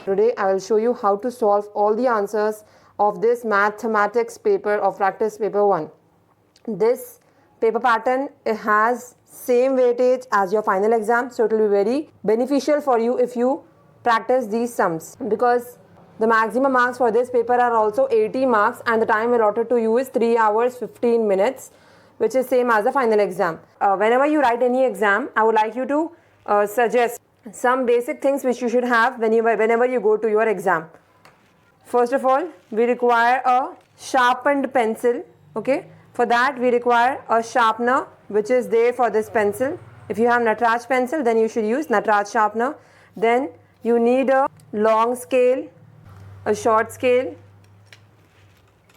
Today I will show you how to solve all the answers of this mathematics paper of practice paper 1. This paper pattern, it has same weightage as your final exam, so it will be very beneficial for you if you practice these sums, because the maximum marks for this paper are also 80 marks and the time allotted to you is 3 hours 15 minutes, which is same as the final exam. Whenever you write any exam, I would like you to suggest some basic things which you should have whenever you go to your exam. First of all, we require a sharpened pencil. Okay, for that we require a sharpener which is there for this pencil. If you have Natraj pencil, then you should use Natraj sharpener. Then you need a long scale, a short scale,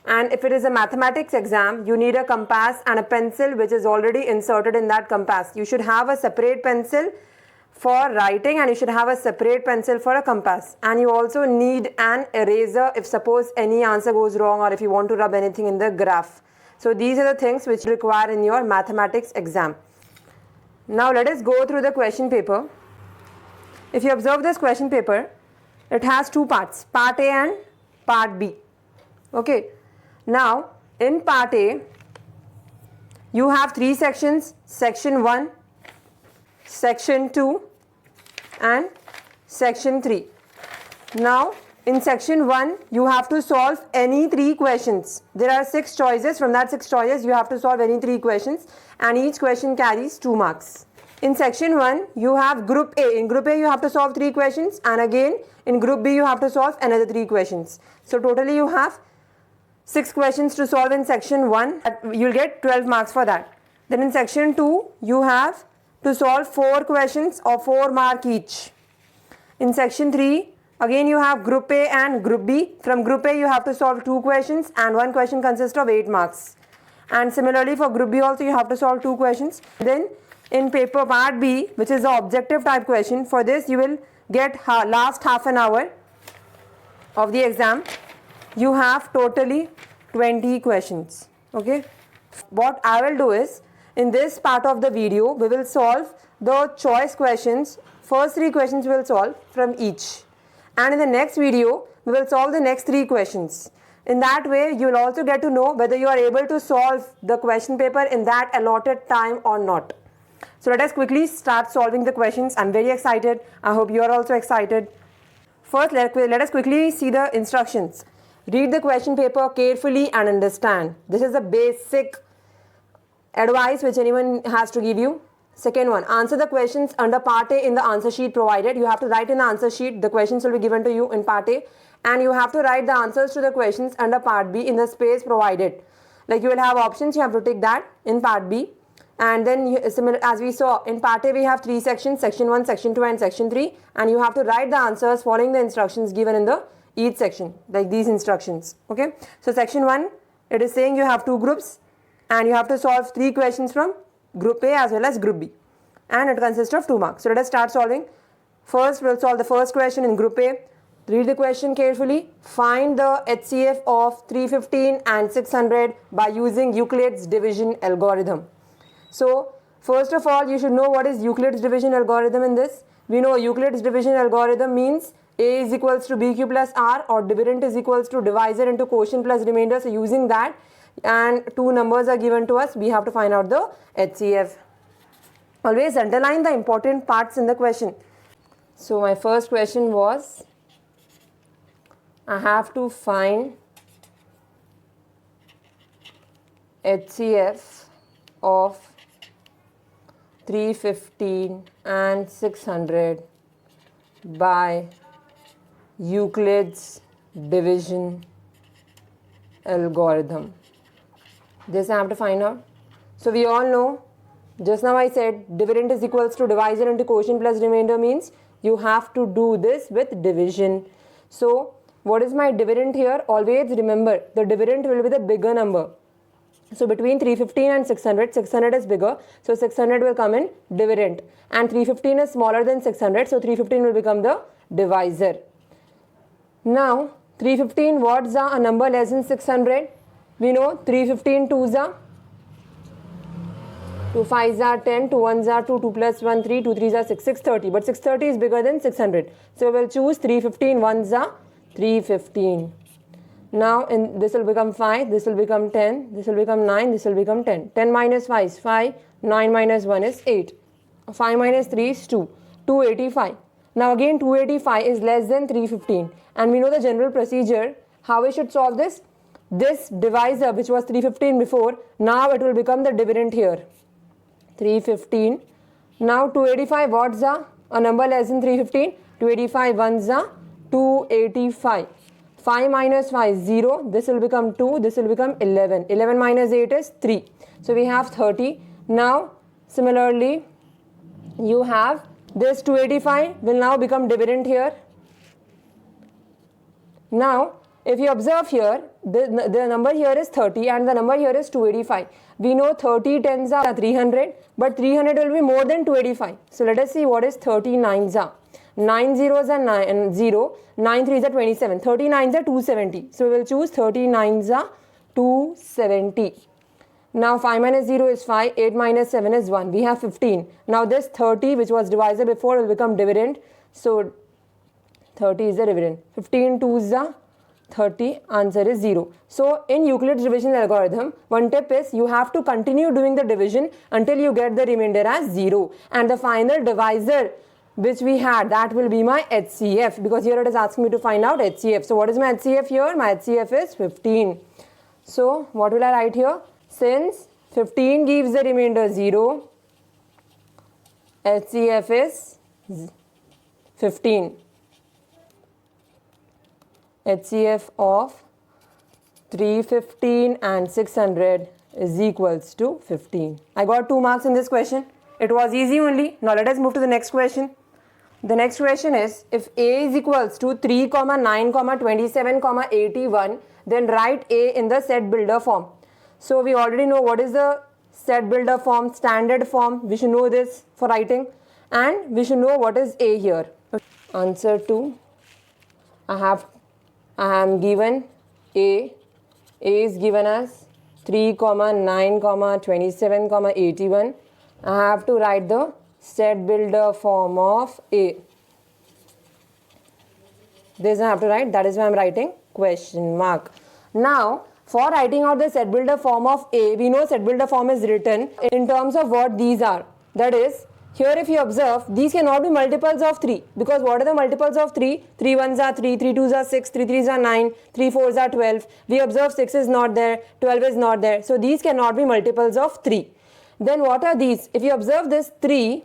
and if it is a mathematics exam, you need a compass and a pencil which is already inserted in that compass. You should have a separate pencil for writing and you should have a separate pencil for a compass, and you also need an eraser if suppose any answer goes wrong or if you want to rub anything in the graph. So these are the things which you require in your mathematics exam. Now let us go through the question paper. If you observe this question paper, it has two parts, part A and part B. Okay, now in part A you have three sections, section 1, section 2 and section 3. Now in section 1 you have to solve any 3 questions. There are 6 choices. From that 6 choices you have to solve any 3 questions and each question carries 2 marks. In section 1 you have group A. In group A you have to solve 3 questions, and again in group B you have to solve another 3 questions. So totally you have 6 questions to solve in section 1. You will get 12 marks for that. Then in section 2 you have to solve 4 questions of 4 mark each. In section 3 again you have group A and group B. From group A you have to solve 2 questions and 1 question consists of 8 marks. And similarly for group B also you have to solve 2 questions. Then in paper part B, which is the objective type question, for this you will get last half an hour of the exam. You have totally 20 questions. Okay, what I will do is, in this part of the video we will solve the choice questions. First 3 questions we will solve from each, and in the next video we will solve the next 3 questions. In that way you will also get to know whether you are able to solve the question paper in that allotted time or not. So let us quickly start solving the questions. I am very excited. I hope you are also excited. First let us quickly see the instructions. Read the question paper carefully and understand. This is a basic advice which anyone has to give you. Second one, answer the questions under part A in the answer sheet provided. You have to write in the answer sheet. The questions will be given to you in part A, and you have to write the answers to the questions under part B in the space provided. Like you will have options, you have to take that in part B. And then similar as we saw in part A we have 3 sections, section 1, section 2 and section 3, and you have to write the answers following the instructions given in the each section, like these instructions. Okay, so section 1, it is saying you have 2 groups and you have to solve 3 questions from group A as well as group B, and it consists of 2 marks. So let us start solving. First we will solve the first question in group A. Read the question carefully. Find the HCF of 315 and 600 by using Euclid's division algorithm. So first of all you should know what is Euclid's division algorithm in this. We know Euclid's division algorithm means A is equals to BQ plus R, or dividend is equals to divisor into quotient plus remainder. So using that, and 2 numbers are given to us, we have to find out the HCF. Always underline the important parts in the question. So my first question was, I have to find HCF of 315 and 600 by Euclid's division algorithm. This I have to find out. So we all know, just now I said dividend is equals to divisor into quotient plus remainder means you have to do this with division. So what is my dividend here? Always remember the dividend will be the bigger number. So between 315 and 600, 600 is bigger, so 600 will come in dividend, and 315 is smaller than 600, so 315 will become the divisor. Now 315 what's a number less than 600? We know 315 twos are 2 5s are 10, 2 1s are 2, 2 plus 1 3, 2 3s are 6, 630. But 630 is bigger than 600. So we'll choose 315, 1s are 315. Now this will become 5, this will become 10, this will become 9, this will become 10. 10 minus 5 is 5, 9 minus 1 is 8. 5 minus 3 is 2, 285. Now again 285 is less than 315. And we know the general procedure, how we should solve this. This divisor which was 315 before, now it will become the dividend here. 315. Now 285, what's a number less than 315? 285 ones are 285. 5 minus 5 is 0. This will become 2. This will become 11. 11 minus 8 is 3. So we have 30. Now similarly you have this 285 will now become dividend here. Now if you observe here, the number here is 30 and the number here is 285. We know 30 tens are 300, but 300 will be more than 285. So let us see what is 30 nines are. 9 zeros are 9 and 0, 9 threes are 27, 30 nines are 270. So we will choose 30 nines are 270. Now 5 minus 0 is 5, 8 minus 7 is 1. We have 15. Now this 30 which was divisor before will become dividend. So 30 is the dividend. 15 twos are 30, answer is 0. So in Euclid's division algorithm, one tip is you have to continue doing the division until you get the remainder as 0. And the final divisor which we had, that will be my HCF, because here it is asking me to find out HCF. So what is my HCF here? My HCF is 15. So what will I write here? Since 15 gives the remainder 0, HCF is 15. HCF of 315 and 600 is equals to 15. I got 2 marks in this question. It was easy only. Now let us move to the next question. The next question is, if A is equals to 3, 9, 27, 81, then write A in the set builder form. So we already know what is the set builder form, standard form. We should know this for writing, and we should know what is A here. Answer 2. I am given A. A is given as 3, 9, 27, 81. I have to write the set builder form of A. This I have to write. That is why I am writing question mark. Now, for writing out the set builder form of A, we know set builder form is written in terms of what these are. That is, here if you observe, these cannot be multiples of 3, because what are the multiples of 3? 3 1s are 3, 3 2s are 6, 3 3s are 9, 3 4s are 12. We observe 6 is not there, 12 is not there. So these cannot be multiples of 3. Then what are these? If you observe this 3,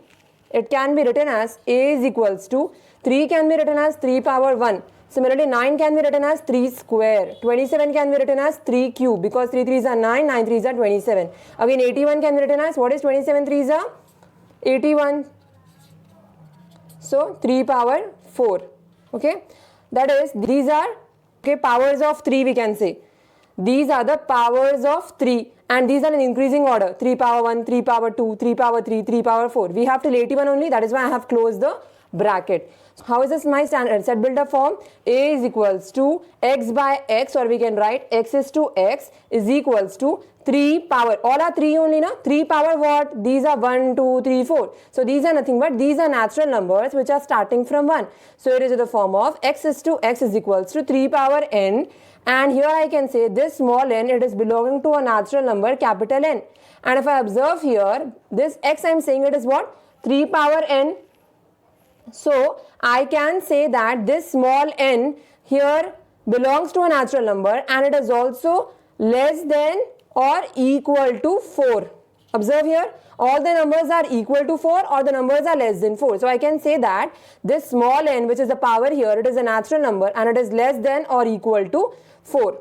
it can be written as A is equals to 3 can be written as 3 power 1. Similarly, 9 can be written as 3 square. 27 can be written as 3 cube, because 3 3s are 9, 9 3s are 27. Again, 81 can be written as, what is 27 3s are? 81. So 3 power 4. Okay, that is, these are powers of 3, we can say. These are the powers of 3, and these are in increasing order. 3 power 1, 3 power 2, 3 power 3, 3 power 4. We have till 81 only. That is why I have closed the bracket. So how is this my standard set builder form? A is equals to x by x, or we can write x is to x is equals to 3 power. All are 3 only, na? 3 power what? These are 1, 2, 3, 4. So these are nothing but these are natural numbers which are starting from 1. So it is in the form of x is to x is equals to 3 power n. And here I can say this small n, it is belonging to a natural number capital N. And if I observe here, this x I am saying it is what? 3 power n. So I can say that this small n here belongs to a natural number, and it is also less than or equal to 4. Observe here, all the numbers are equal to 4 or the numbers are less than 4. So I can say that this small n, which is the power here, it is a natural number and it is less than or equal to 4.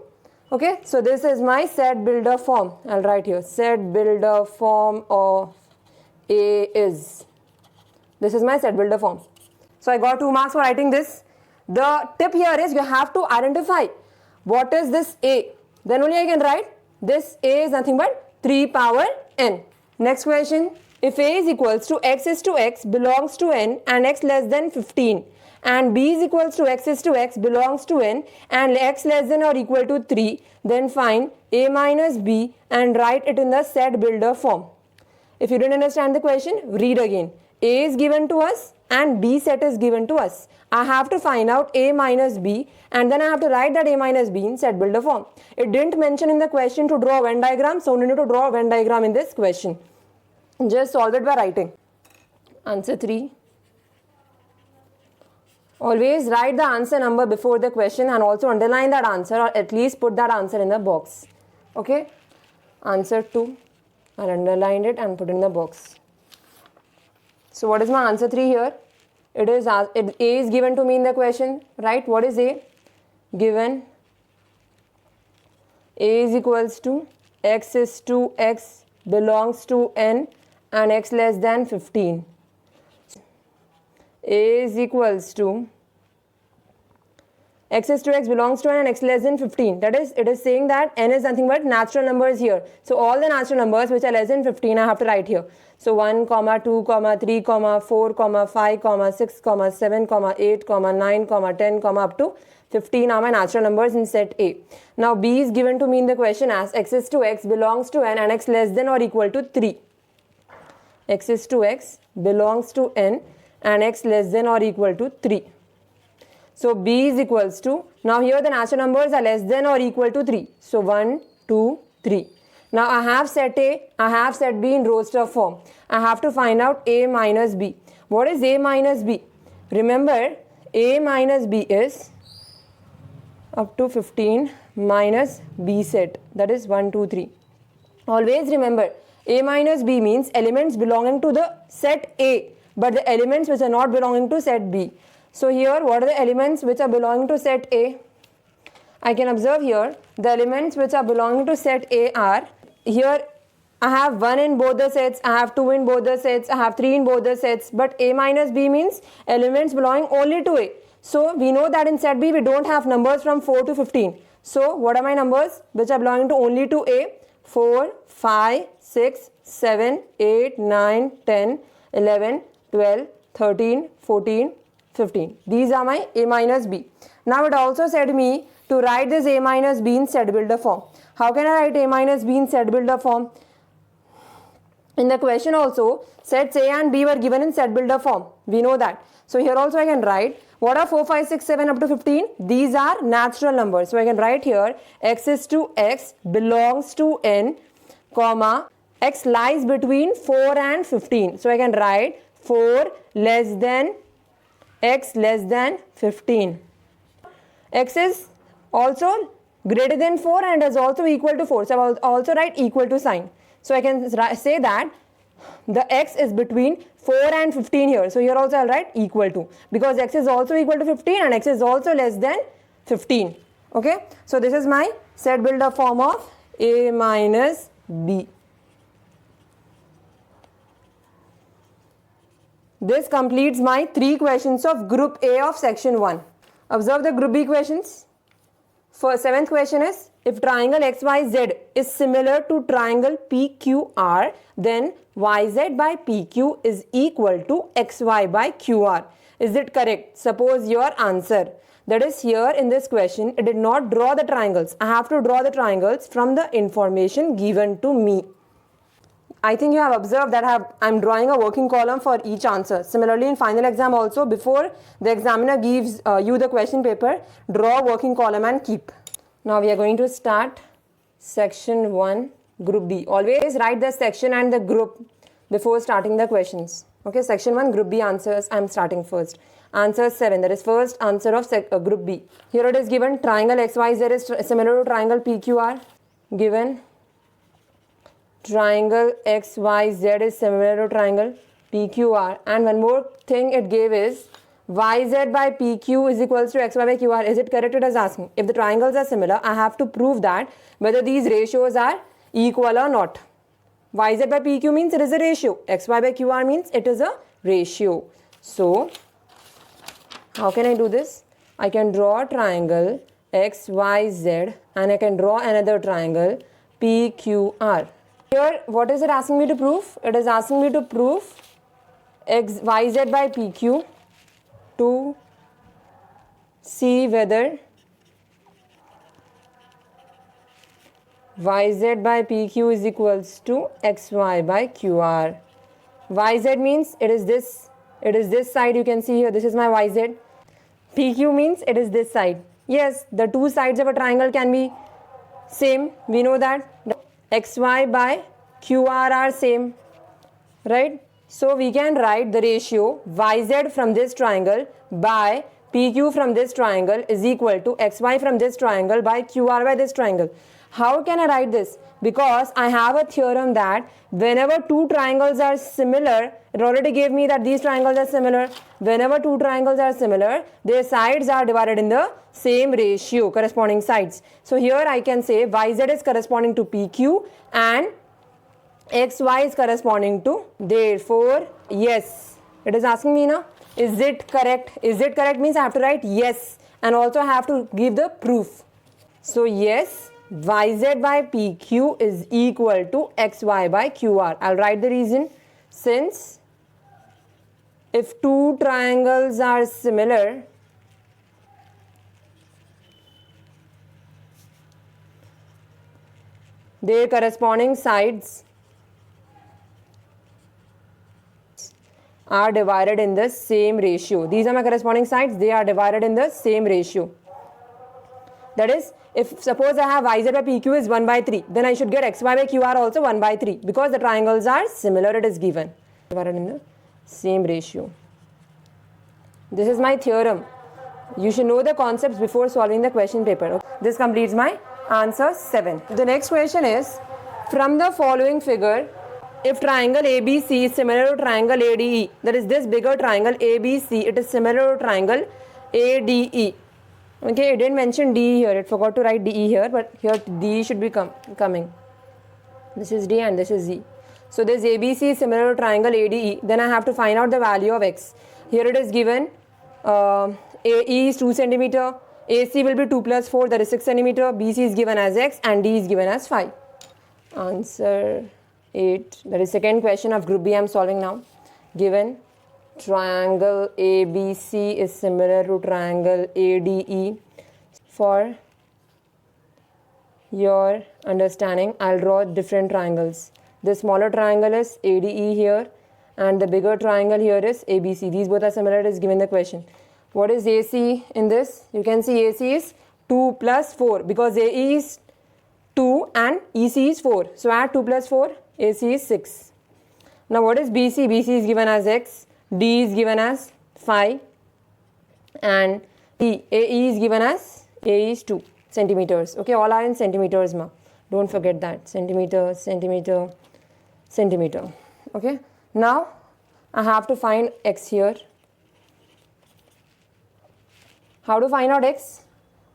Okay, so this is my set builder form. I'll write here, set builder form of A is. This is my set builder form. So I got 2 marks for writing this. The tip here is you have to identify what is this A. Then only I can write this A is nothing but 3 power n. Next question. If A is equals to x is to x belongs to n and x less than 15, and B is equals to x is to x belongs to n and x less than or equal to 3, then find A minus B and write it in the set builder form. If you didn't understand the question, read again. A is given to us and B set is given to us. I have to find out A minus B and then I have to write that A minus B in set builder form. It didn't mention in the question to draw a Venn diagram, so we need to draw a Venn diagram in this question. Just solve it by writing. Answer 3. Always write the answer number before the question and also underline that answer, or at least put that answer in the box. Okay? Answer 2. I underlined it and put it in the box. So what is my answer 3 here? It is A is given to me in the question, right? What is A? Given A is equals to x is to x belongs to n and x less than 15. A is equals to x is to x belongs to n and x less than 15. That is, it is saying that n is nothing but natural numbers here. So all the natural numbers which are less than 15 I have to write here. So 1, 2, 3, 4, 5, 6, 7, 8, 9, 10, up to 15 are my natural numbers in set A. Now B is given to me in the question as x is to x belongs to n and x less than or equal to 3. X is to x belongs to n and x less than or equal to 3. So B is equals to, now here the natural numbers are less than or equal to 3. So 1, 2, 3. Now I have set A, I have set B in roster form. I have to find out A minus B. What is A minus B? Remember, A minus B is up to 15 minus B set. That is 1, 2, 3. Always remember, A minus B means elements belonging to the set A, but the elements which are not belonging to set B. So here, what are the elements which are belonging to set A? I can observe here, the elements which are belonging to set A are, here I have 1 in both the sets, I have 2 in both the sets, I have 3 in both the sets, but A minus B means elements belonging only to A. So we know that in set B we don't have numbers from 4 to 15. So what are my numbers which are belonging to only to A? 4, 5, 6, 7, 8, 9, 10, 11, 12, 13, 14, 15. These are my A minus B. Now it also said me to write this A minus B in set builder form. How can I write A minus B in set builder form? In the question also, sets A and B were given in set builder form. We know that. So here also I can write, what are 4, 5, 6, 7 up to 15? These are natural numbers. So I can write here, x is to x belongs to n, comma, x lies between 4 and 15. So I can write 4 less than x less than 15. X is also greater than 4 and is also equal to 4. So I will also write equal to sign. So I can say that the x is between 4 and 15 here. So here also I will write equal to, because x is also equal to 15 and x is also less than 15. Okay. So this is my set builder form of A minus B. This completes my 3 questions of group A of section 1. Observe the group B questions. For 7th question is, if triangle XYZ is similar to triangle PQR, then YZ by PQ is equal to XY by QR. Is it correct? Suppose your answer. That is, here in this question, it did not draw the triangles. I have to draw the triangles from the information given to me. I think you have observed that I am drawing a working column for each answer. Similarly, in final exam also, before the examiner gives you the question paper, draw a working column and keep. Now we are going to start section 1, group B. Always write the section and the group before starting the questions. Okay, section 1, group B answers. I am starting first. Answer 7, that is first answer of group B. Here it is given, triangle XYZ is similar to triangle PQR. Given triangle XYZ is similar to triangle PQR, and one more thing it gave is YZ by PQ is equals to XY by QR. Is it correct? It is asking. If the triangles are similar, I have to prove that whether these ratios are equal or not. YZ by PQ means it is a ratio. XY by QR means it is a ratio. So how can I do this? I can draw a triangle XYZ and I can draw another triangle PQR. Here, what is it asking me to prove? It is asking me to prove YZ by PQ to see whether yz by pq is equals to xy by qr. Yz means it is this side, you can see here, this is my yz. PQ means it is this side. Yes, the two sides of a triangle can be same, we know that. XY by QR are same, right? So we can write the ratio YZ from this triangle by PQ from this triangle is equal to XY from this triangle by QR by this triangle. How can I write this? Because I have a theorem that whenever two triangles are similar, it already gave me that these triangles are similar. Whenever two triangles are similar, their sides are divided in the same ratio, corresponding sides. So here I can say YZ is corresponding to PQ and XY is corresponding to, therefore, yes. It is asking me now, is it correct? Is it correct means I have to write yes and also I have to give the proof. So yes, YZ by PQ is equal to XY by QR. I'll write the reason. Since if two triangles are similar, their corresponding sides are divided in the same ratio. These are my corresponding sides, they are divided in the same ratio. That is, if suppose I have YZ by PQ is 1 by 3, then I should get XY by QR also 1 by 3 because the triangles are similar, it is given. Divided in the same ratio. This is my theorem. You should know the concepts before solving the question paper. Okay? This completes my answer 7. The next question is, from the following figure, if triangle ABC is similar to triangle ADE, that is this bigger triangle ABC, it is similar to triangle ADE. Okay, it didn't mention DE here, it forgot to write DE here, but here DE should be coming. This is D and this is Z. So this ABC is similar to triangle ADE, then I have to find out the value of X. Here it is given, AE is 2 cm, AC will be 2 plus 4, that is 6 cm, BC is given as X and D is given as 5. Answer 8, that is second question of group B I am solving now. Given triangle ABC is similar to triangle ADE. For your understanding, I'll draw different triangles. The smaller triangle is ADE here and the bigger triangle here is ABC. These both are similar, it is given the question. What is AC in this? You can see AC is 2 plus 4 because AE is 2 and EC is 4. So add 2 plus 4, AC is 6. Now what is BC? BC is given as X, D is given as 5 and AE is given as, AE is 2 centimeters. Okay, all are in centimeters ma. Don't forget that. Centimeter, centimeter, centimeter. Okay, now I have to find X here. How to find out X?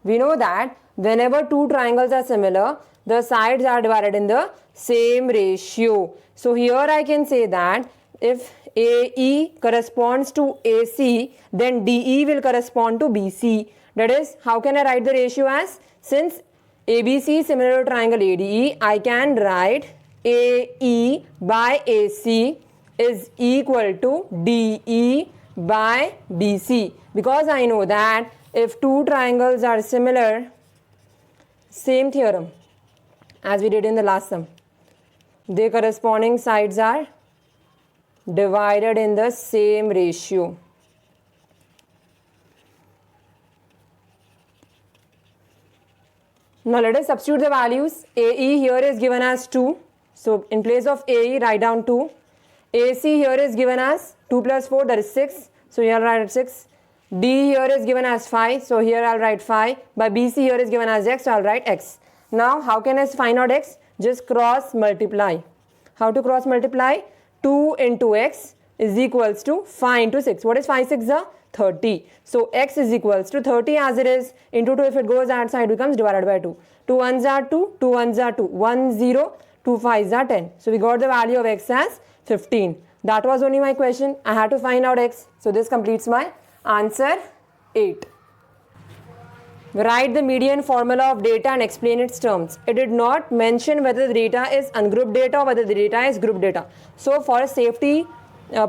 We know that whenever two triangles are similar, the sides are divided in the same ratio. So here I can say that if AE corresponds to AC, then DE will correspond to BC. That is, how can I write the ratio as? Since ABC is similar to triangle ADE, I can write AE by AC is equal to DE by BC. Because I know that if two triangles are similar, same theorem as we did in the last sum, their corresponding sides are divided in the same ratio. Now let us substitute the values. AE here is given as 2. So in place of AE, write down 2. AC here is given as 2 plus 4, that is 6. So here I'll write 6. D here is given as 5. So here I'll write 5. By BC here is given as X. So I'll write X. Now how can I find out X? Just cross multiply. How to cross multiply? 2 into X is equals to 5 into 6. What is 5 6 are? 30. So X is equals to 30 as it is into 2. If it goes outside, becomes divided by 2. 2 1s are 2, 2 1s are 2, 1 0, 2 5s are 10. So we got the value of X as 15. That was only my question. I had to find out X. So this completes my answer 8. Write the median formula of data and explain its terms. It did not mention whether the data is ungrouped data or whether the data is grouped data. So for a safety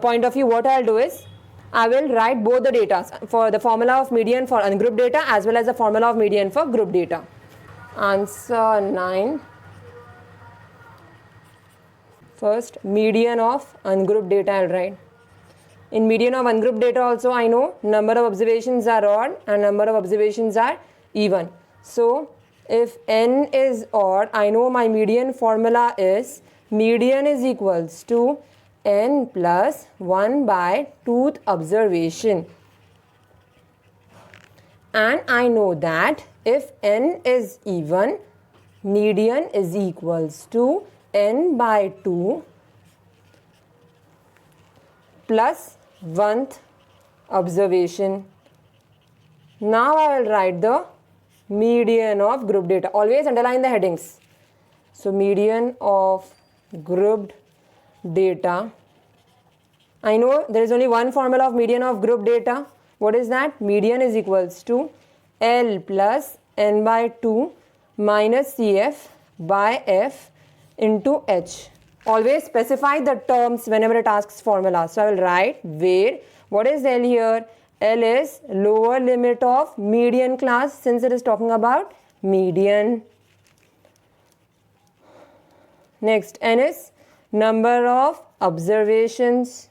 point of view, what I'll do is, I will write both the data for the formula of median for ungrouped data as well as the formula of median for grouped data. Answer 9. First, median of ungrouped data I'll write. In median of ungrouped data also I know number of observations are odd and number of observations are even. So if n is odd, I know my median formula is median is equals to n plus 1 by tooth observation. And I know that if n is even, median is equals to n by 2 plus 1th observation. Now I will write the median of group data. Always underline the headings. So median of grouped data. I know there is only one formula of median of group data. What is that? Median is equals to L plus n by 2 minus CF by F into H. Always specify the terms whenever it asks formula. So I will write where, what is L here? L is lower limit of median class since it is talking about median. Next, N is number of observations.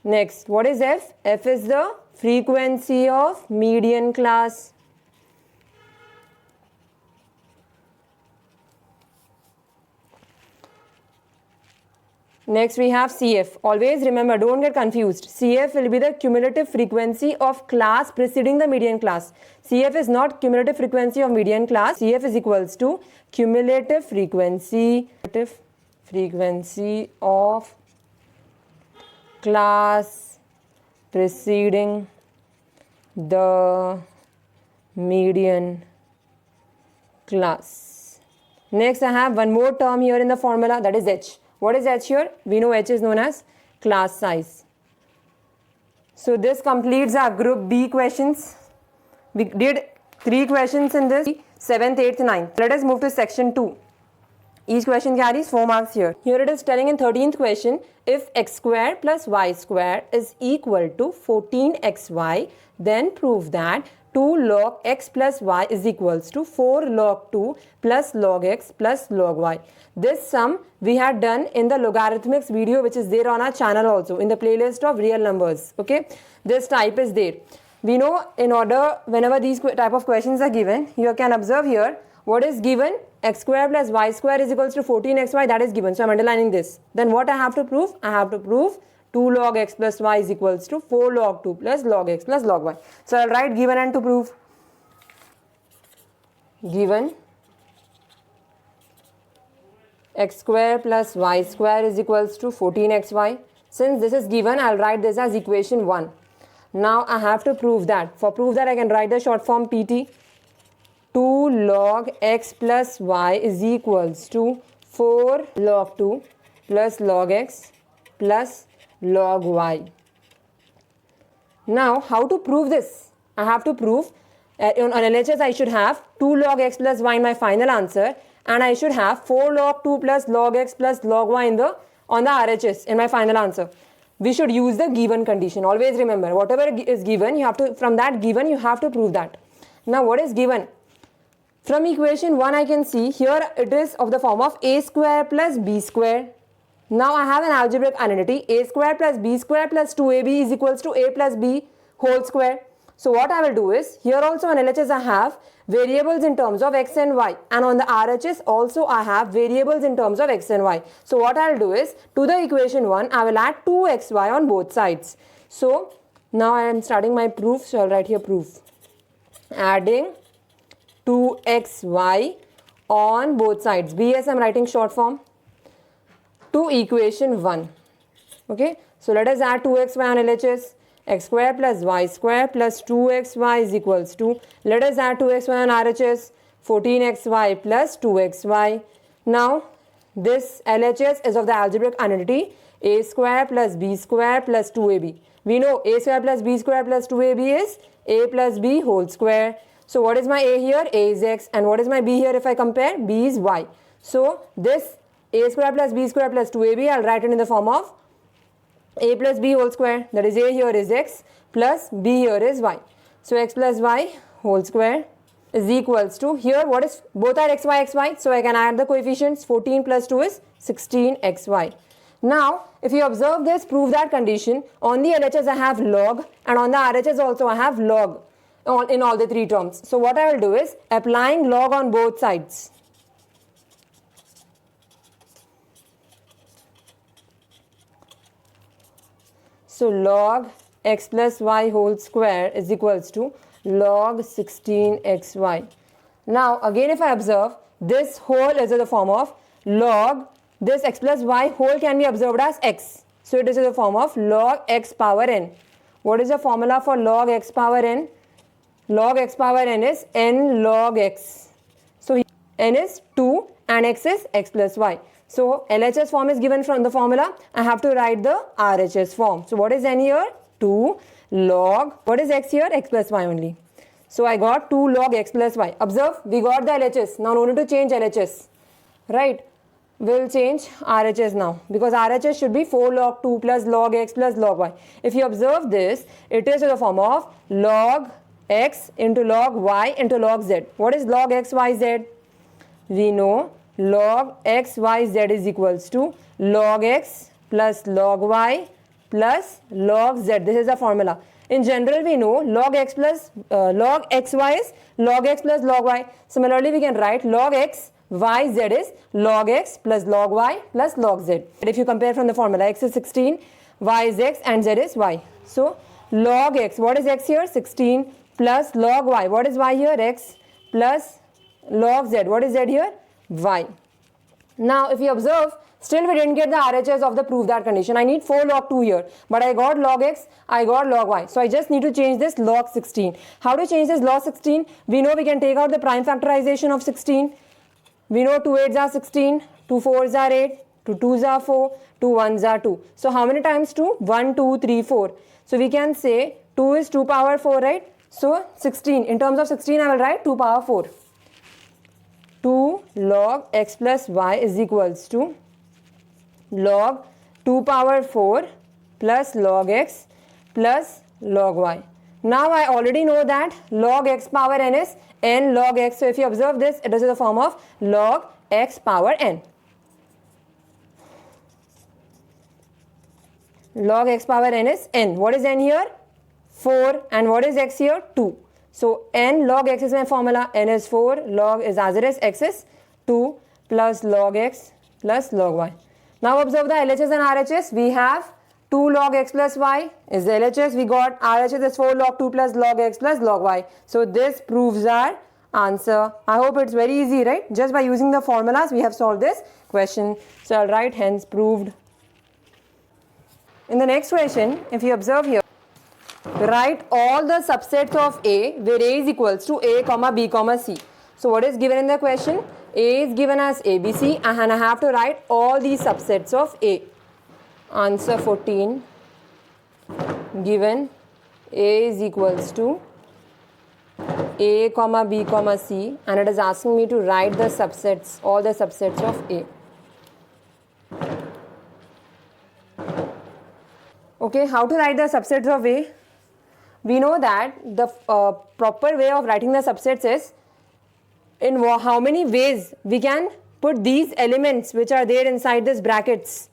Next, what is F? F is the frequency of median class. Next we have CF. Always remember, don't get confused. CF will be the cumulative frequency of class preceding the median class. CF is not cumulative frequency of median class. CF is equals to cumulative frequency of class preceding the median class. Next I have one more term here in the formula, that is H. What is H here? We know H is known as class size. So this completes our group B questions. We did 3 questions in this, 7th, 8th, 9th. Let us move to section 2. Each question carries 4 marks here. Here it is telling in 13th question, if x square plus y square is equal to 14xy, then prove that 2 log x plus y is equals to 4 log 2 plus log x plus log y. This sum we had done in the logarithmics video which is there on our channel also in the playlist of real numbers. Okay, this type is there. We know in order whenever these type of questions are given, you can observe here what is given, x square plus y square is equals to 14xy, that is given. So I am underlining this. Then what I have to prove? I have to prove 2 log x plus y is equals to 4 log 2 plus log x plus log y. So I will write given and to prove. Given x square plus y square is equals to 14xy. Since this is given, I will write this as equation 1. Now I have to prove that. For proof that I can write the short form PT. 2 log x plus y is equals to 4 log 2 plus log x plus log y. Now how to prove this? I have to prove on LHS I should have 2 log x plus y in my final answer, and I should have 4 log 2 plus log x plus log y on the RHS in my final answer. We should use the given condition. Always remember, whatever is given, you have to, from that given, you have to prove that. Now what is given? From equation 1 I can see here it is of the form of a square plus b square. Now I have an algebraic identity, a square plus b square plus 2ab is equals to a plus b whole square. So what I will do is, here also on LHS I have variables in terms of x and y, and on the RHS also I have variables in terms of x and y. So what I will do is, to the equation 1 I will add 2xy on both sides. So now I am starting my proof, so I will write here proof. Adding 2xy on both sides, BS I am writing short form, to equation 1. Okay, so let us add 2xy on LHS. X square plus y square plus 2xy is equals to, let us add 2xy on RHS, 14xy plus 2xy. Now this LHS is of the algebraic identity a square plus b square plus 2ab. We know a square plus b square plus 2ab is a plus b whole square. So what is my a here? A is x, and what is my b here if I compare? B is y. So this a square plus b square plus 2ab I will write it in the form of a plus b whole square, that is a here is x plus b here is y. So x plus y whole square is equals to, here what is, both are xy, so I can add the coefficients. 14 plus 2 is 16xy. Now, if you observe this, prove that condition. On the LHS I have log, and on the RHS also I have log in all the three terms. So what I will do is, applying log on both sides. So log x plus y whole square is equals to log 16xy. Now again, if I observe, this whole is in the form of log, this x plus y whole can be observed as x. So it is in the form of log x power n. What is the formula for log x power n? Log x power n is n log x. So n is 2 and x is x plus y. So LHS form is given from the formula. I have to write the RHS form. So what is n here? 2 log, what is x here? X plus y only. So I got 2 log x plus y. Observe, we got the LHS. Now no need to change LHS. Right? We'll change RHS now, because RHS should be 4 log 2 plus log x plus log y. If you observe this, it is in the form of log x into log y into log z. What is log x y z? We know log x y z is equals to log x plus log y plus log z. This is the formula. In general, we know log x plus log xy is log x plus log y. Similarly, we can write log x y z is log x plus log y plus log z. If you compare from the formula, x is 16, y is x and z is y. So log x, what is x here? 16 plus log y, what is y here? X plus log z, what is z here? Y. Now if you observe, still we didn't get the RHS of the prove that condition. I need 4 log 2 here, but I got log x, I got log y. So I just need to change this log 16. How to change this log 16? We know we can take out the prime factorization of 16. We know 2 8s are 16, 2 4s are 8, 2 2s are 4, 2 1s are 2. So how many times 2? 1, 2, 3, 4. So we can say 2 is 2 power 4, right? So 16, in terms of 16 I will write 2 power 4. 2 log x plus y is equals to log 2 power 4 plus log x plus log y. Now I already know that log x power n is n log x. So if you observe this, it is in the form of log x power n. Log x power n is n. What is n here? 4. And what is x here? 2. So n log x is my formula. N is 4, log is as it is, x is 2 plus log x plus log y. Now observe the LHS and RHS. We have 2 log x plus y is the LHS. We got RHS is 4 log 2 plus log x plus log y. So this proves our answer. I hope it's very easy, right? Just by using the formulas we have solved this question. So I'll write hence proved. In the next question, if you observe here, write all the subsets of A where A is equals to A comma B comma C. So what is given in the question? A is given as ABC and I have to write all these subsets of A. Answer 14, given A is equals to A comma B comma C, and it is asking me to write the subsets, all the subsets of A. Okay, how to write the subsets of A? We know that the proper way of writing the subsets is in how many ways we can put these elements which are there inside this brackets.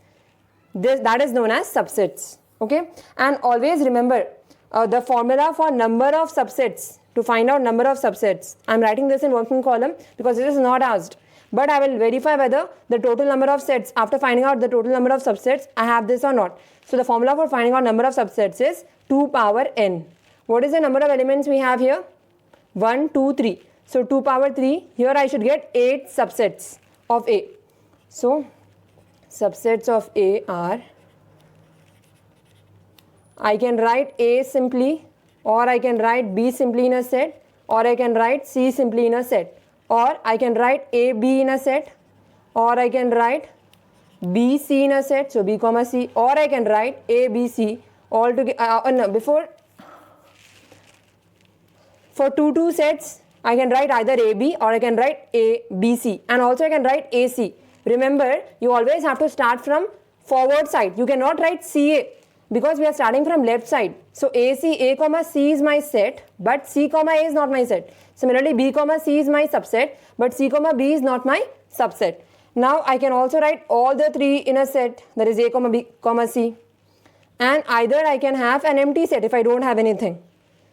That is known as subsets. Okay, and always remember the formula for number of subsets. To find out number of subsets, I am writing this in working column because it is not asked, but I will verify whether the total number of sets, after finding out the total number of subsets, I have this or not. So the formula for finding out number of subsets is 2 power n. What is the number of elements we have here? 1, 2, 3. So 2 power 3, here I should get 8 subsets of A. So subsets of A are, I can write A simply, or I can write B simply in a set, or I can write C simply in a set, or I can write A, B in a set, or I can write B, C in a set, so B comma C, or I can write A, B, C all together. For 2 sets, I can write either A, B, or I can write A, B, C, and also I can write A, C. Remember, you always have to start from forward side. You cannot write CA. because we are starting from left side. So A comma C is my set, but C comma A is not my set. Similarly, B comma C is my subset, but C comma B is not my subset. Now I can also write all the three in a set, that is A comma B comma C. And either I can have an empty set if I don't have anything.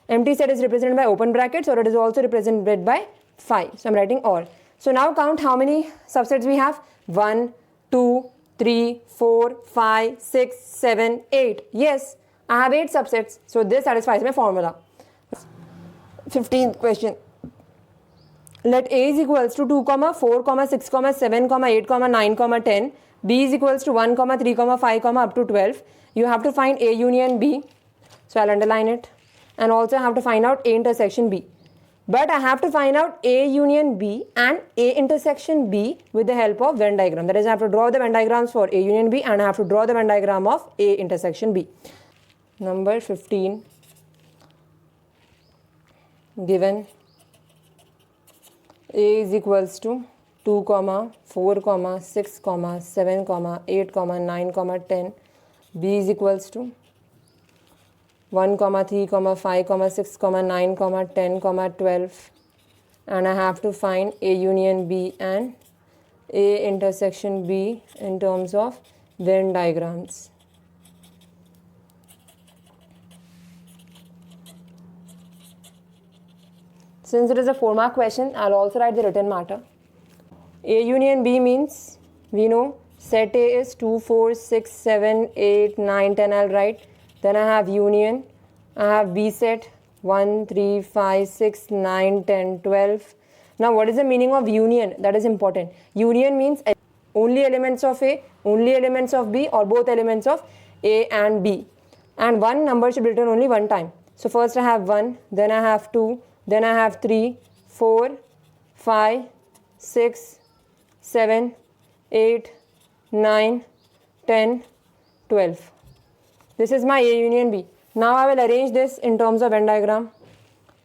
Empty set is represented by open brackets, or it is also represented by phi. So I'm writing all. So now count how many subsets we have. 1, 2, 3, 4, 5, 6, 7, 8. Yes, I have 8 subsets. So this satisfies my formula. 15th question. Let A is equals to 2, 4, 6, 7, 8, 9, 10. B is equals to 1, 3, 5, up to 12. You have to find A union B. So I'll underline it. And also I have to find out A intersection B. But I have to find out A union B and A intersection B with the help of Venn diagram. That is, I have to draw the Venn diagrams for A union B and I have to draw the Venn diagram of A intersection B. Number 15. Given A is equals to 2, 4, 6, 7, 8, 9, 10. B is equals to 1, 3, 5, 6, 9, 10, 12. And I have to find A union B and A intersection B in terms of Venn diagrams. Since it is a 4-mark question, I'll also write the written matter. A union B means, we know set A is 2, 4, 6, 7, 8, 9, 10. I'll write. Then I have union. I have B set 1, 3, 5, 6, 9, 10, 12. Now what is the meaning of union? That is important. Union means only elements of A, only elements of B, or both elements of A and B. And one number should be written only one time. So first I have 1, then I have 2, then I have 3, 4, 5, 6, 7, 8, 9, 10, 12. This is my A union B. Now I will arrange this in terms of Venn diagram.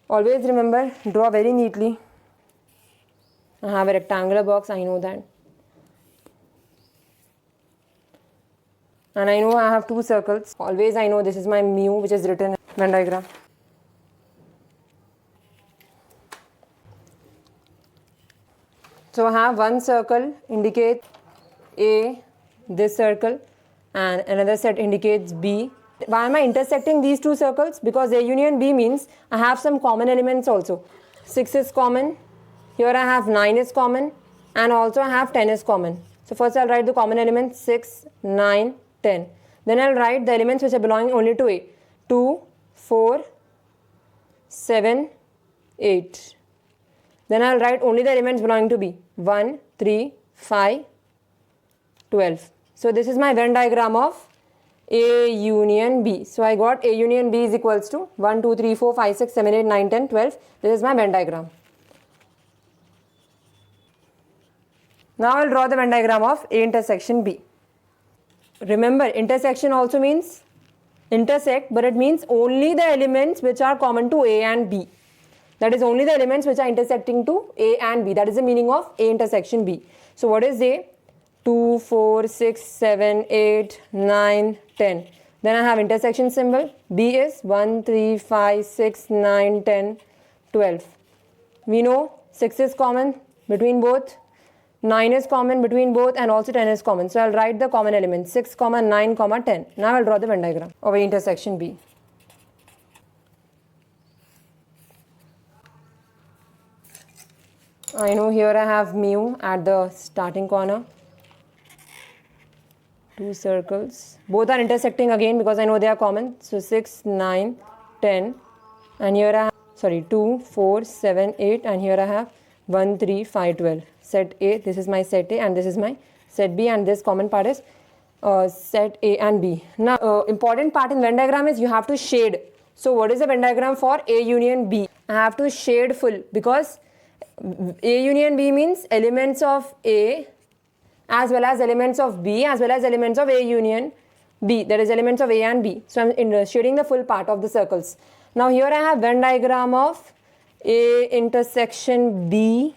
Always remember, draw very neatly. I have a rectangular box, I know that. And I know I have 2 circles. Always I know this is my mu, which is written in Venn diagram. So I have one circle indicates A, this circle, and another set indicates B. Why am I intersecting these 2 circles? Because A union B means I have some common elements also. 6 is common, here I have 9 is common, and also I have 10 is common. So first I'll write the common elements 6, 9, 10. Then I'll write the elements which are belonging only to A. 2, 4, 7, 8. Then I'll write only the elements belonging to B. 1, 3, 5, 12. So this is my Venn diagram of A union B. So I got A union B is equals to 1, 2, 3, 4, 5, 6, 7, 8, 9, 10, 12. This is my Venn diagram. Now I'll draw the Venn diagram of A intersection B. Remember, intersection also means intersect, but it means only the elements which are common to A and B. That is only the elements which are intersecting to A and B. That is the meaning of A intersection B. So what is A? 2, 4, 6, 7, 8, 9, 10. Then I have intersection symbol. B is 1, 3, 5, 6, 9, 10, 12. We know 6 is common between both, 9 is common between both, and also 10 is common. So I'll write the common elements 6, 9, 10. Now I'll draw the Venn diagram of A intersection B. I know here I have mu at the starting corner. 2 circles. Both are intersecting again because I know they are common. So 6, 9, 10. And here I have, 2, 4, 7, 8. And here I have 1, 3, 5, 12. Set A, this is my set A and this is my set B. And this common part is set A and B. Now, important part in Venn diagram is you have to shade. So what is the Venn diagram for A union B? I have to shade full because A union B means elements of A as well as elements of B as well as elements of A union B. That is elements of A and B. So I'm shading the full part of the circles. Now here I have Venn diagram of A intersection B.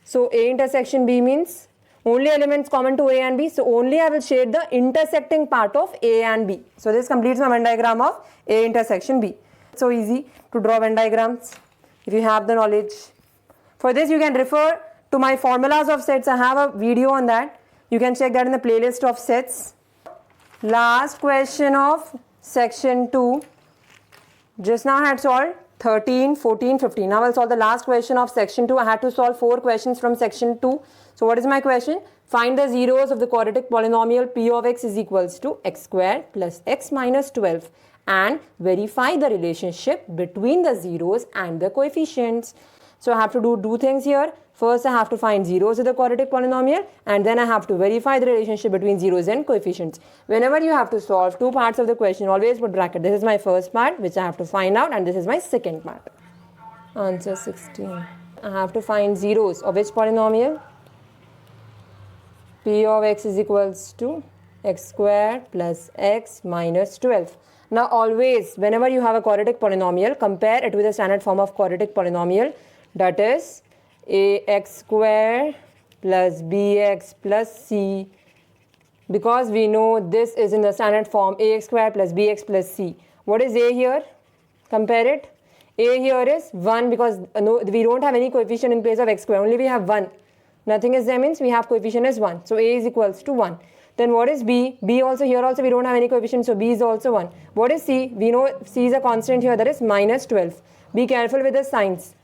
So A intersection B means Only elements common to A and B, so only I will shade the intersecting part of A and B. So this completes my Venn diagram of A intersection B. It's so easy to draw Venn diagrams if you have the knowledge. For this you can refer to my formulas of sets. I have a video on that. You can check that in the playlist of sets. Last question of section 2. Just now I had solved 13, 14, 15. Now I will solve the last question of section 2. I had to solve 4 questions from section 2. So what is my question? Find the zeros of the quadratic polynomial p of x is equals to x squared plus x minus 12 and verify the relationship between the zeros and the coefficients. So I have to do things here. First I have to find zeros of the quadratic polynomial and then I have to verify the relationship between zeros and coefficients. Whenever you have to solve 2 parts of the question, always put bracket. This is my first part which I have to find out and this is my second part. Answer 16. I have to find zeros of which polynomial? P of x is equals to x squared plus x minus 12. Now always whenever you have a quadratic polynomial, compare it with the standard form of quadratic polynomial, that is ax squared plus bx plus c, because we know this is in the standard form ax squared plus bx plus c. What is a here? Compare it. A here is 1 because we don't have any coefficient in place of x squared, only we have 1. Nothing is there means we have coefficient as 1. So a is equals to 1. Then what is b? B also, here also we don't have any coefficient, so b is also 1. What is c? We know c is a constant here, that is minus 12. Be careful with the signs.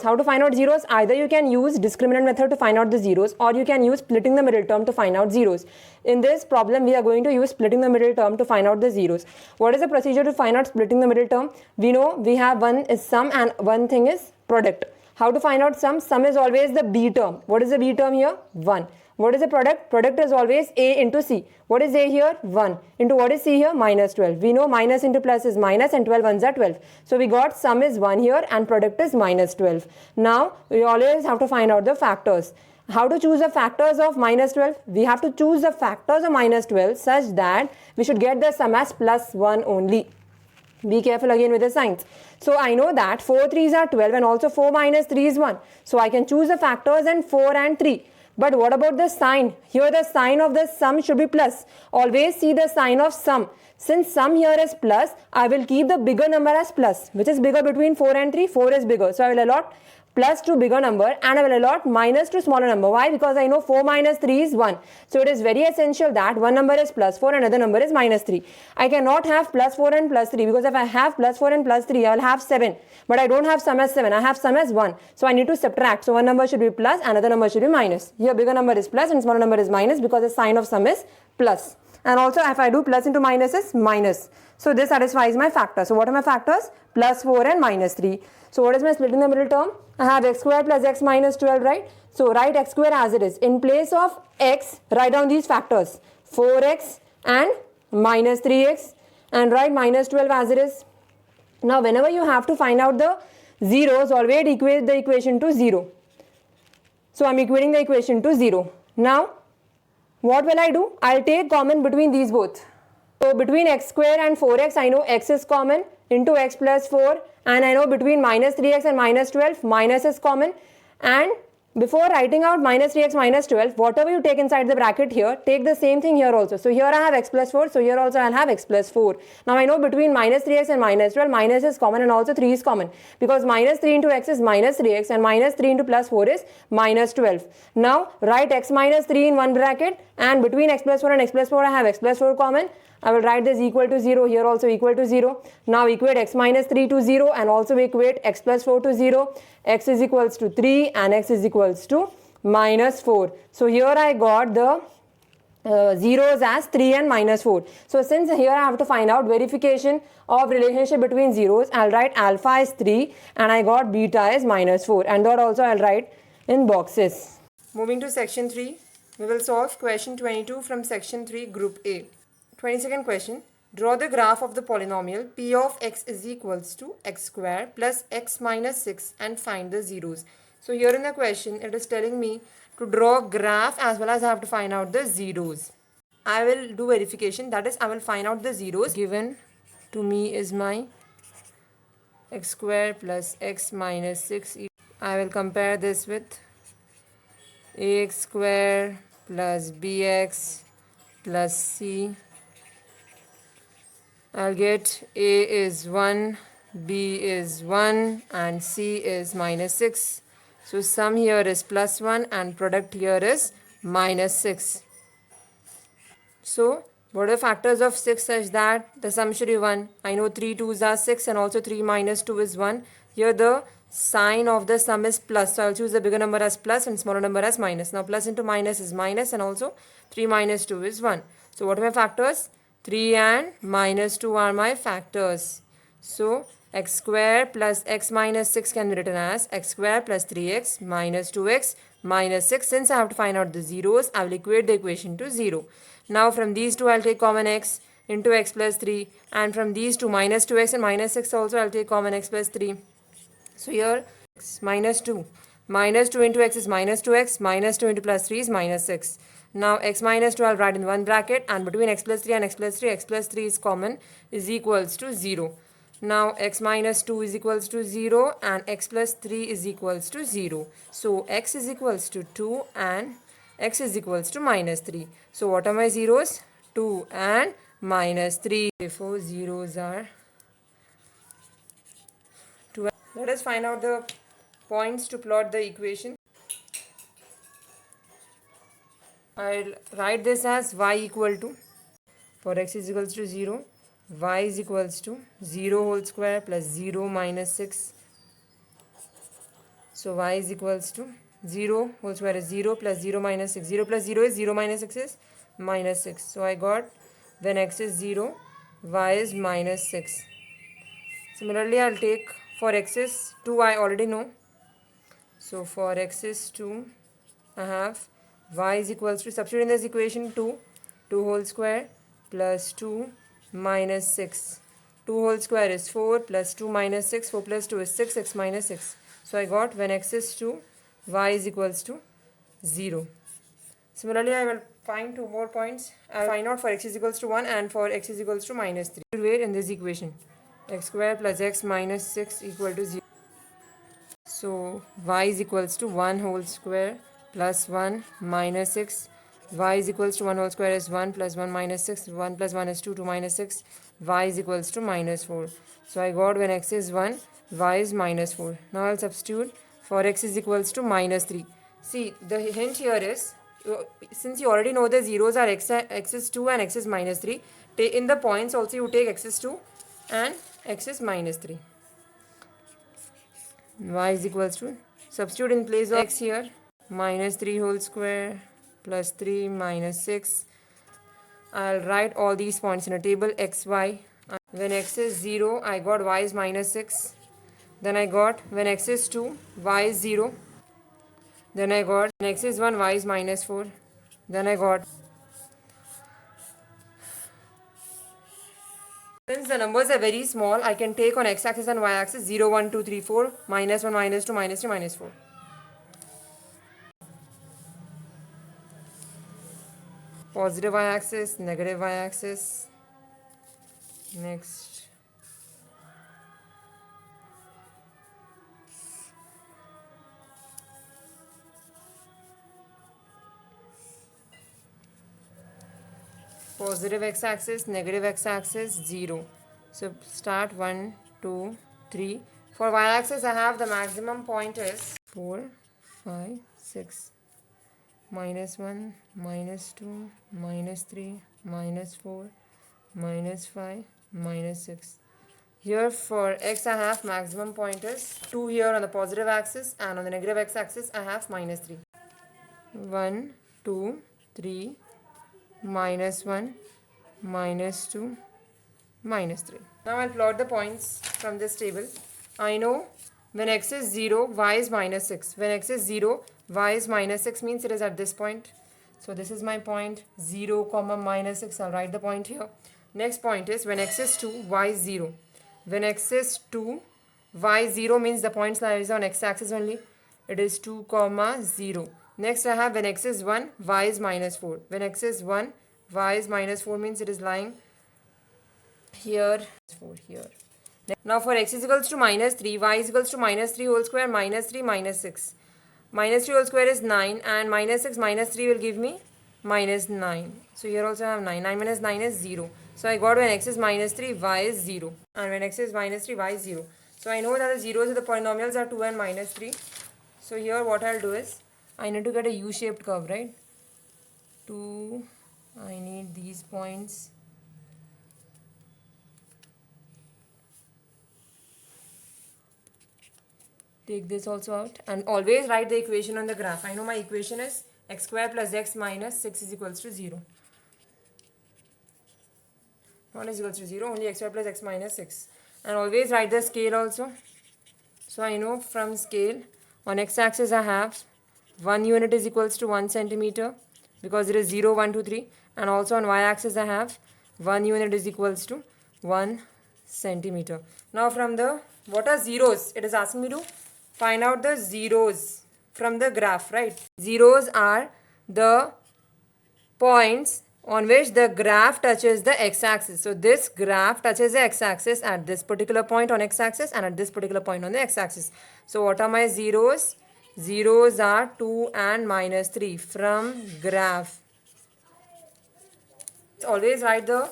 How to find out zeros? Either you can use discriminant method to find out the zeros or you can use splitting the middle term to find out zeros. In this problem we are going to use splitting the middle term to find out the zeros. What is the procedure to find out splitting the middle term? We know we have one is sum and one thing is product. How to find out sum? Sum is always the b term. What is the b term here? 1. What is the product? Product is always a into c. What is a here? 1. Into what is c here? Minus 12. We know minus into plus is minus and 12 ones are 12. So we got sum is 1 here and product is minus 12. Now we always have to find out the factors. How to choose the factors of minus 12? We have to choose the factors of minus 12 such that we should get the sum as plus 1 only. Be careful again with the signs. So I know that 4 3s are 12 and also 4 minus 3 is 1. So I can choose the factors and 4 and 3. But what about the sign? Here the sign of the sum should be plus. Always see the sign of sum. Since sum here is plus, I will keep the bigger number as plus. Which is bigger between 4 and 3? 4 is bigger. So I will allot plus to bigger number and I will allot minus to smaller number. Why? Because I know 4 minus 3 is 1. So it is very essential that one number is plus 4 and another number is minus 3. I cannot have plus 4 and plus 3 because if I have plus 4 and plus 3, I will have 7. But I don't have sum as 7, I have sum as 1. So I need to subtract. So one number should be plus, another number should be minus. Here bigger number is plus and smaller number is minus because the sign of sum is plus. And also if I do plus into minus is minus. So this satisfies my factor. So what are my factors? Plus 4 and minus 3. So what is my split in the middle term? I have x squared plus x minus 12, right? So write x squared as it is. In place of x, write down these factors. 4x and minus 3x and write minus 12 as it is. Now whenever you have to find out the zeros, always equate the equation to 0. So I am equating the equation to 0. Now what will I do? I will take common between these both. So between x square and 4x, I know x is common into x plus 4, and I know between minus 3x and minus 12, minus is common, and before writing out minus 3x minus 12, whatever you take inside the bracket here, take the same thing here also. So here I have x plus 4, so here also I will have x plus 4. Now I know between minus 3x and minus 12, minus is common and also 3 is common, because minus 3 into x is minus 3x and minus 3 into plus 4 is minus 12. Now write x minus 3 in one bracket, and between x plus 4 and x plus 4 I have x plus 4 common. I will write this equal to 0, here also equal to 0. Now equate x minus 3 to 0 and also equate x plus 4 to 0. X is equals to 3 and x is equals to minus 4. So here I got the zeros as 3 and minus 4. So since here I have to find out verification of relationship between zeros, I will write alpha is 3 and I got beta is minus 4, and that also I will write in boxes. Moving to section 3, we will solve question 22 from section 3 group A. 22nd question. Draw the graph of the polynomial p of x is equals to x squared plus x minus 6 and find the zeros. So here in the question it is telling me to draw graph as well as I have to find out the zeros. I will do verification, that is I will find out the zeros. Given to me is my x squared plus x minus 6. I will compare this with ax square plus bx plus c. I'll get a is 1, b is 1 and c is minus 6. So sum here is plus 1 and product here is minus 6. So what are the factors of 6 such that the sum should be 1? I know 3 2s are 6 and also 3 minus 2 is 1. Here the sign of the sum is plus. So I'll choose the bigger number as plus and smaller number as minus. Now plus into minus is minus and also 3 minus 2 is 1. So what are my factors? 3 and minus 2 are my factors. So x square plus x minus 6 can be written as x square plus 3x minus 2x minus 6. Since I have to find out the zeros, I will equate the equation to 0. Now from these two I will take common x into x plus 3, and from these two minus 2x and minus 6 also I will take common x plus 3. So here x minus 2. Minus 2 into x is minus 2x, minus 2 into plus 3 is minus 6. Now x minus 2 I will write in one bracket, and between x plus 3 and x plus 3 is common, is equals to 0. Now x minus 2 is equals to 0 and x plus 3 is equals to 0. So x is equals to 2 and x is equals to minus 3. So what are my zeros? 2 and minus 3. Therefore zeros are 2. Let us find out the points to plot the equation. I'll write this as y equal to, for x is equals to 0, y is equals to 0 whole square plus 0 minus 6. So y is equals to 0 whole square is 0 plus 0 minus 6. 0 plus 0 is 0 minus 6 is minus 6. So I got when x is 0, y is minus 6. Similarly, I'll take for x is 2, I already know. So for x is 2, I have y is equals to, substitute in this equation 2 whole square plus 2 minus 6. 2 whole square is 4 plus 2 minus 6. 4 plus 2 is 6, x minus 6. So I got when x is 2, y is equals to 0. Similarly, I will find two more points. I will find out for x is equals to 1 and for x is equals to minus 3. Where in this equation, x square plus x minus 6 equal to 0. So y is equals to 1 whole square plus 1 minus 6. Y is equals to 1 whole square is 1 plus 1 minus 6. 1 plus 1 is 2, 2 minus 6. Y is equals to minus 4. So I got when x is 1, y is minus 4. Now I'll substitute for x is equals to minus 3. See, the hint here is, since you already know the zeros are x is 2 and x is minus 3, in the points also you take x is 2 and x is minus 3. Y is equals to, substitute in place of x here, minus 3 whole square plus 3 minus 6. I'll write all these points in a table x, y. When x is 0, I got y is minus 6. Then I got when x is 2, y is 0. Then I got when x is 1, y is minus 4. Then I got, since the numbers are very small, I can take on x-axis and y-axis 0, 1, 2, 3, 4, minus 1, minus 2, minus 3, minus 4. Positive y-axis, negative y-axis. Next. Positive x-axis, negative x-axis, 0. So start 1, 2, 3. For y-axis, I have the maximum point is 4, 5, 6. Minus 1, minus 2, minus 3, minus 4, minus 5, minus 6. Here for x, I have maximum point is 2 here on the positive axis, and on the negative x-axis, I have minus 3. 1, 2, 3, minus 1, minus 2, minus 3. Now I'll plot the points from this table. I know when x is 0, y is minus 6. When x is 0, y is minus 6 means it is at this point. So this is my point 0, comma minus 6. I'll write the point here. Next point is when x is 2, y is 0. When x is 2, y 0 means the point lies on x-axis only. It is 2, comma 0. Next I have when x is 1, y is minus 4. When x is 1, y is minus 4 means it is lying here, 4 here. Now for x is equals to minus 3, y is equals to minus 3 whole square, minus 3, minus 6. Minus 3 whole square is 9, and minus 6 minus 3 will give me minus 9. So here also I have 9. 9 minus 9 is 0. So I got when x is minus 3, y is 0. And when x is minus 3, y is 0. So I know that the zeros of the polynomials are 2 and minus 3. So here what I'll do is, I need to get a U-shaped curve, right? 2, I need these points. Take this also out, and always write the equation on the graph. I know my equation is x square plus x minus 6 is equals to 0. Not is equals to 0, only x square plus x minus 6. And always write the scale also. So I know from scale, on x-axis I have 1 unit is equals to 1 centimeter, because it is 0, 1, 2, 3. And also on y-axis I have 1 unit is equals to 1 centimeter. Now from the, what are zeros? It is asking me to find out the zeros from the graph, right? Zeros are the points on which the graph touches the x-axis. So this graph touches the x-axis at this particular point on x-axis and at this particular point on the x-axis. So what are my zeros? Zeros are 2 and minus 3 from graph. Always write the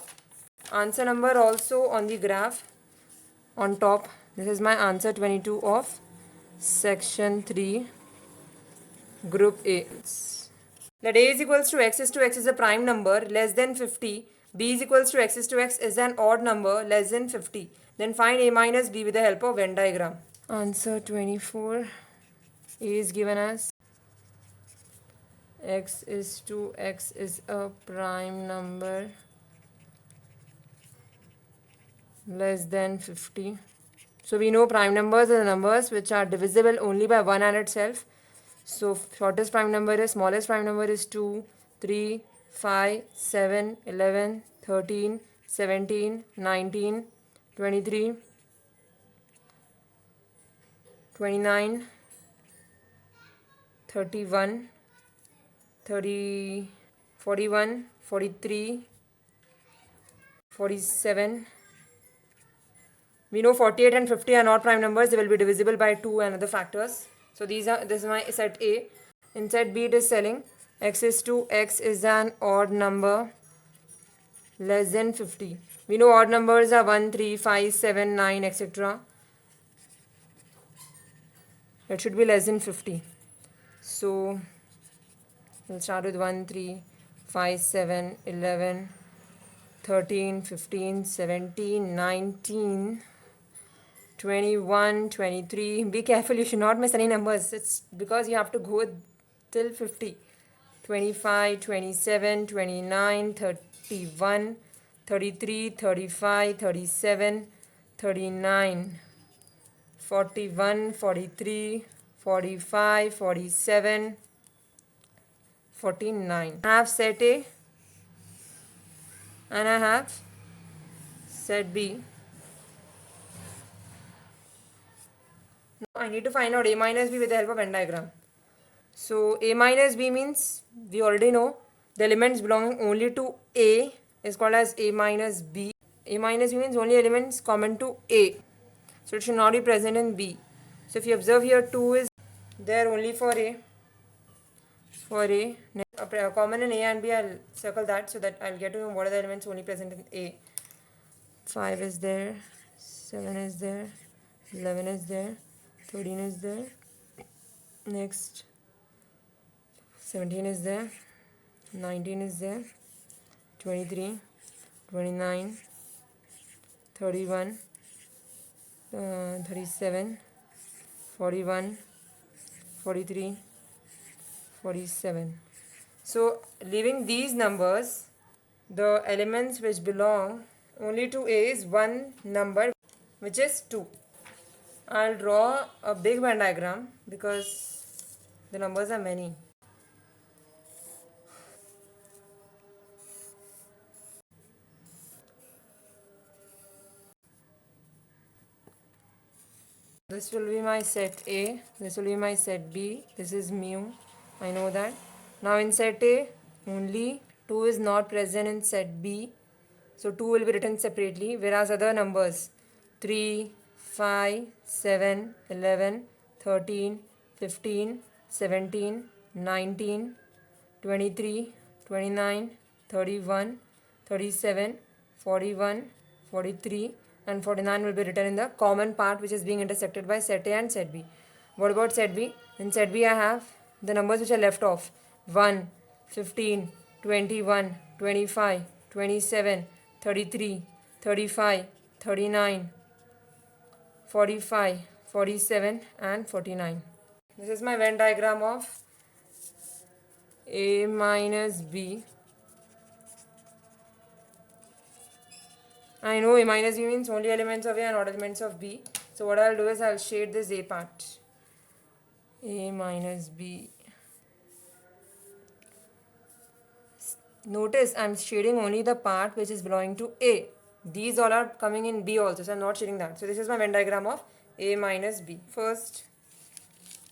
answer number also on the graph on top. This is my answer 22 of section 3, group A. Let a is equals to x is a prime number less than 50. B is equals to x is an odd number less than 50. Then find a minus b with the help of Venn diagram. Answer 24. A is given as x is a prime number less than 50. So we know prime numbers are the numbers which are divisible only by 1 and itself. So shortest prime number is, smallest prime number is 2, 3, 5, 7, 11, 13, 17, 19, 23, 29, 31, 30, 41, 43, 47. We know 48 and 50 are not prime numbers. They will be divisible by 2 and other factors. So this is my set A. In set B it is telling x is an odd number less than 50. We know odd numbers are 1, 3, 5, 7, 9, etc. It should be less than 50. So we'll start with 1, 3, 5, 7, 11, 13, 15, 17, 19, 21, 23. Be careful, you should not miss any numbers. It's because you have to go till 50. 25, 27, 29, 31, 33, 35, 37, 39, 41, 43, 45, 47, 49. I have set A and I have set B. Now I need to find out A minus B with the help of Venn diagram. So A minus B means we already know the elements belonging only to A is called as A minus B. A minus B means only elements common to A. So it should not be present in B. So if you observe here, 2 is there only for A. For A, common in A and B, I'll circle that so that I'll get to know what are the elements only present in A. 5 is there, 7 is there, 11 is there, 13 is there. Next, 17 is there, 19 is there, 23, 29, 31, 37, 41, 43, 47. So leaving these numbers, the elements which belong only to A is one number, which is 2. I'll draw a big Venn diagram because the numbers are many. This will be my set A, this will be my set B, this is mu, I know that. Now in set A, only 2 is not present in set B, so 2 will be written separately, whereas other numbers 3, 5, 7, 11, 13, 15, 17, 19, 23, 29, 31, 37, 41, 43 and 49 will be written in the common part which is being intersected by set A and set B. What about set B? In set B I have the numbers which are left off 1, 15, 21, 25, 27, 33, 35, 39, 45, 47 and 49. This is my Venn diagram of A minus B. I know A minus B means only elements of A and not elements of B. So what I'll do is I'll shade this A part. A minus B. Notice I'm shading only the part which is belonging to A. These all are coming in B also, so I'm not shading that. So this is my Venn diagram of A minus B. First,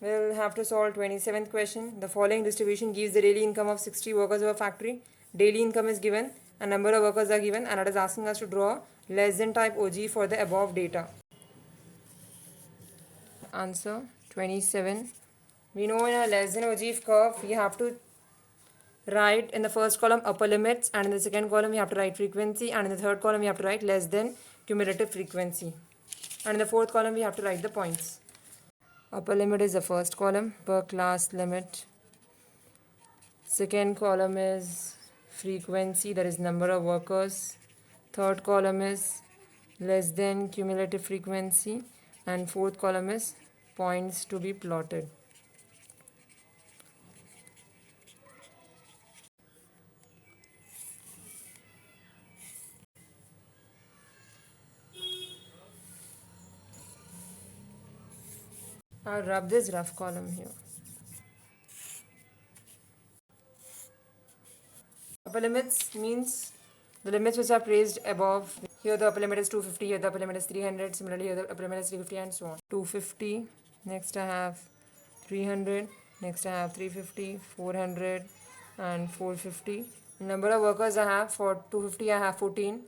we'll have to solve 27th question. The following distribution gives the daily income of 60 workers of a factory. Daily income is given, a number of workers are given, and it is asking us to draw less than type OG for the above data. Answer 27. We know in a less than OG curve, we have to write in the first column upper limits, and in the second column we have to write frequency, and in the third column we have to write less than cumulative frequency, and in the fourth column we have to write the points. Upper limit is the first column, per class limit. Second column is frequency, that is number of workers. Third column is less than cumulative frequency, and fourth column is points to be plotted. I'll rub this rough column here. Upper limits means the limits which are placed above. Here the upper limit is 250, here the upper limit is 300, similarly here the upper limit is 350 and so on. 250, next I have 300, next I have 350, 400 and 450. Number of workers I have for 250 I have 14.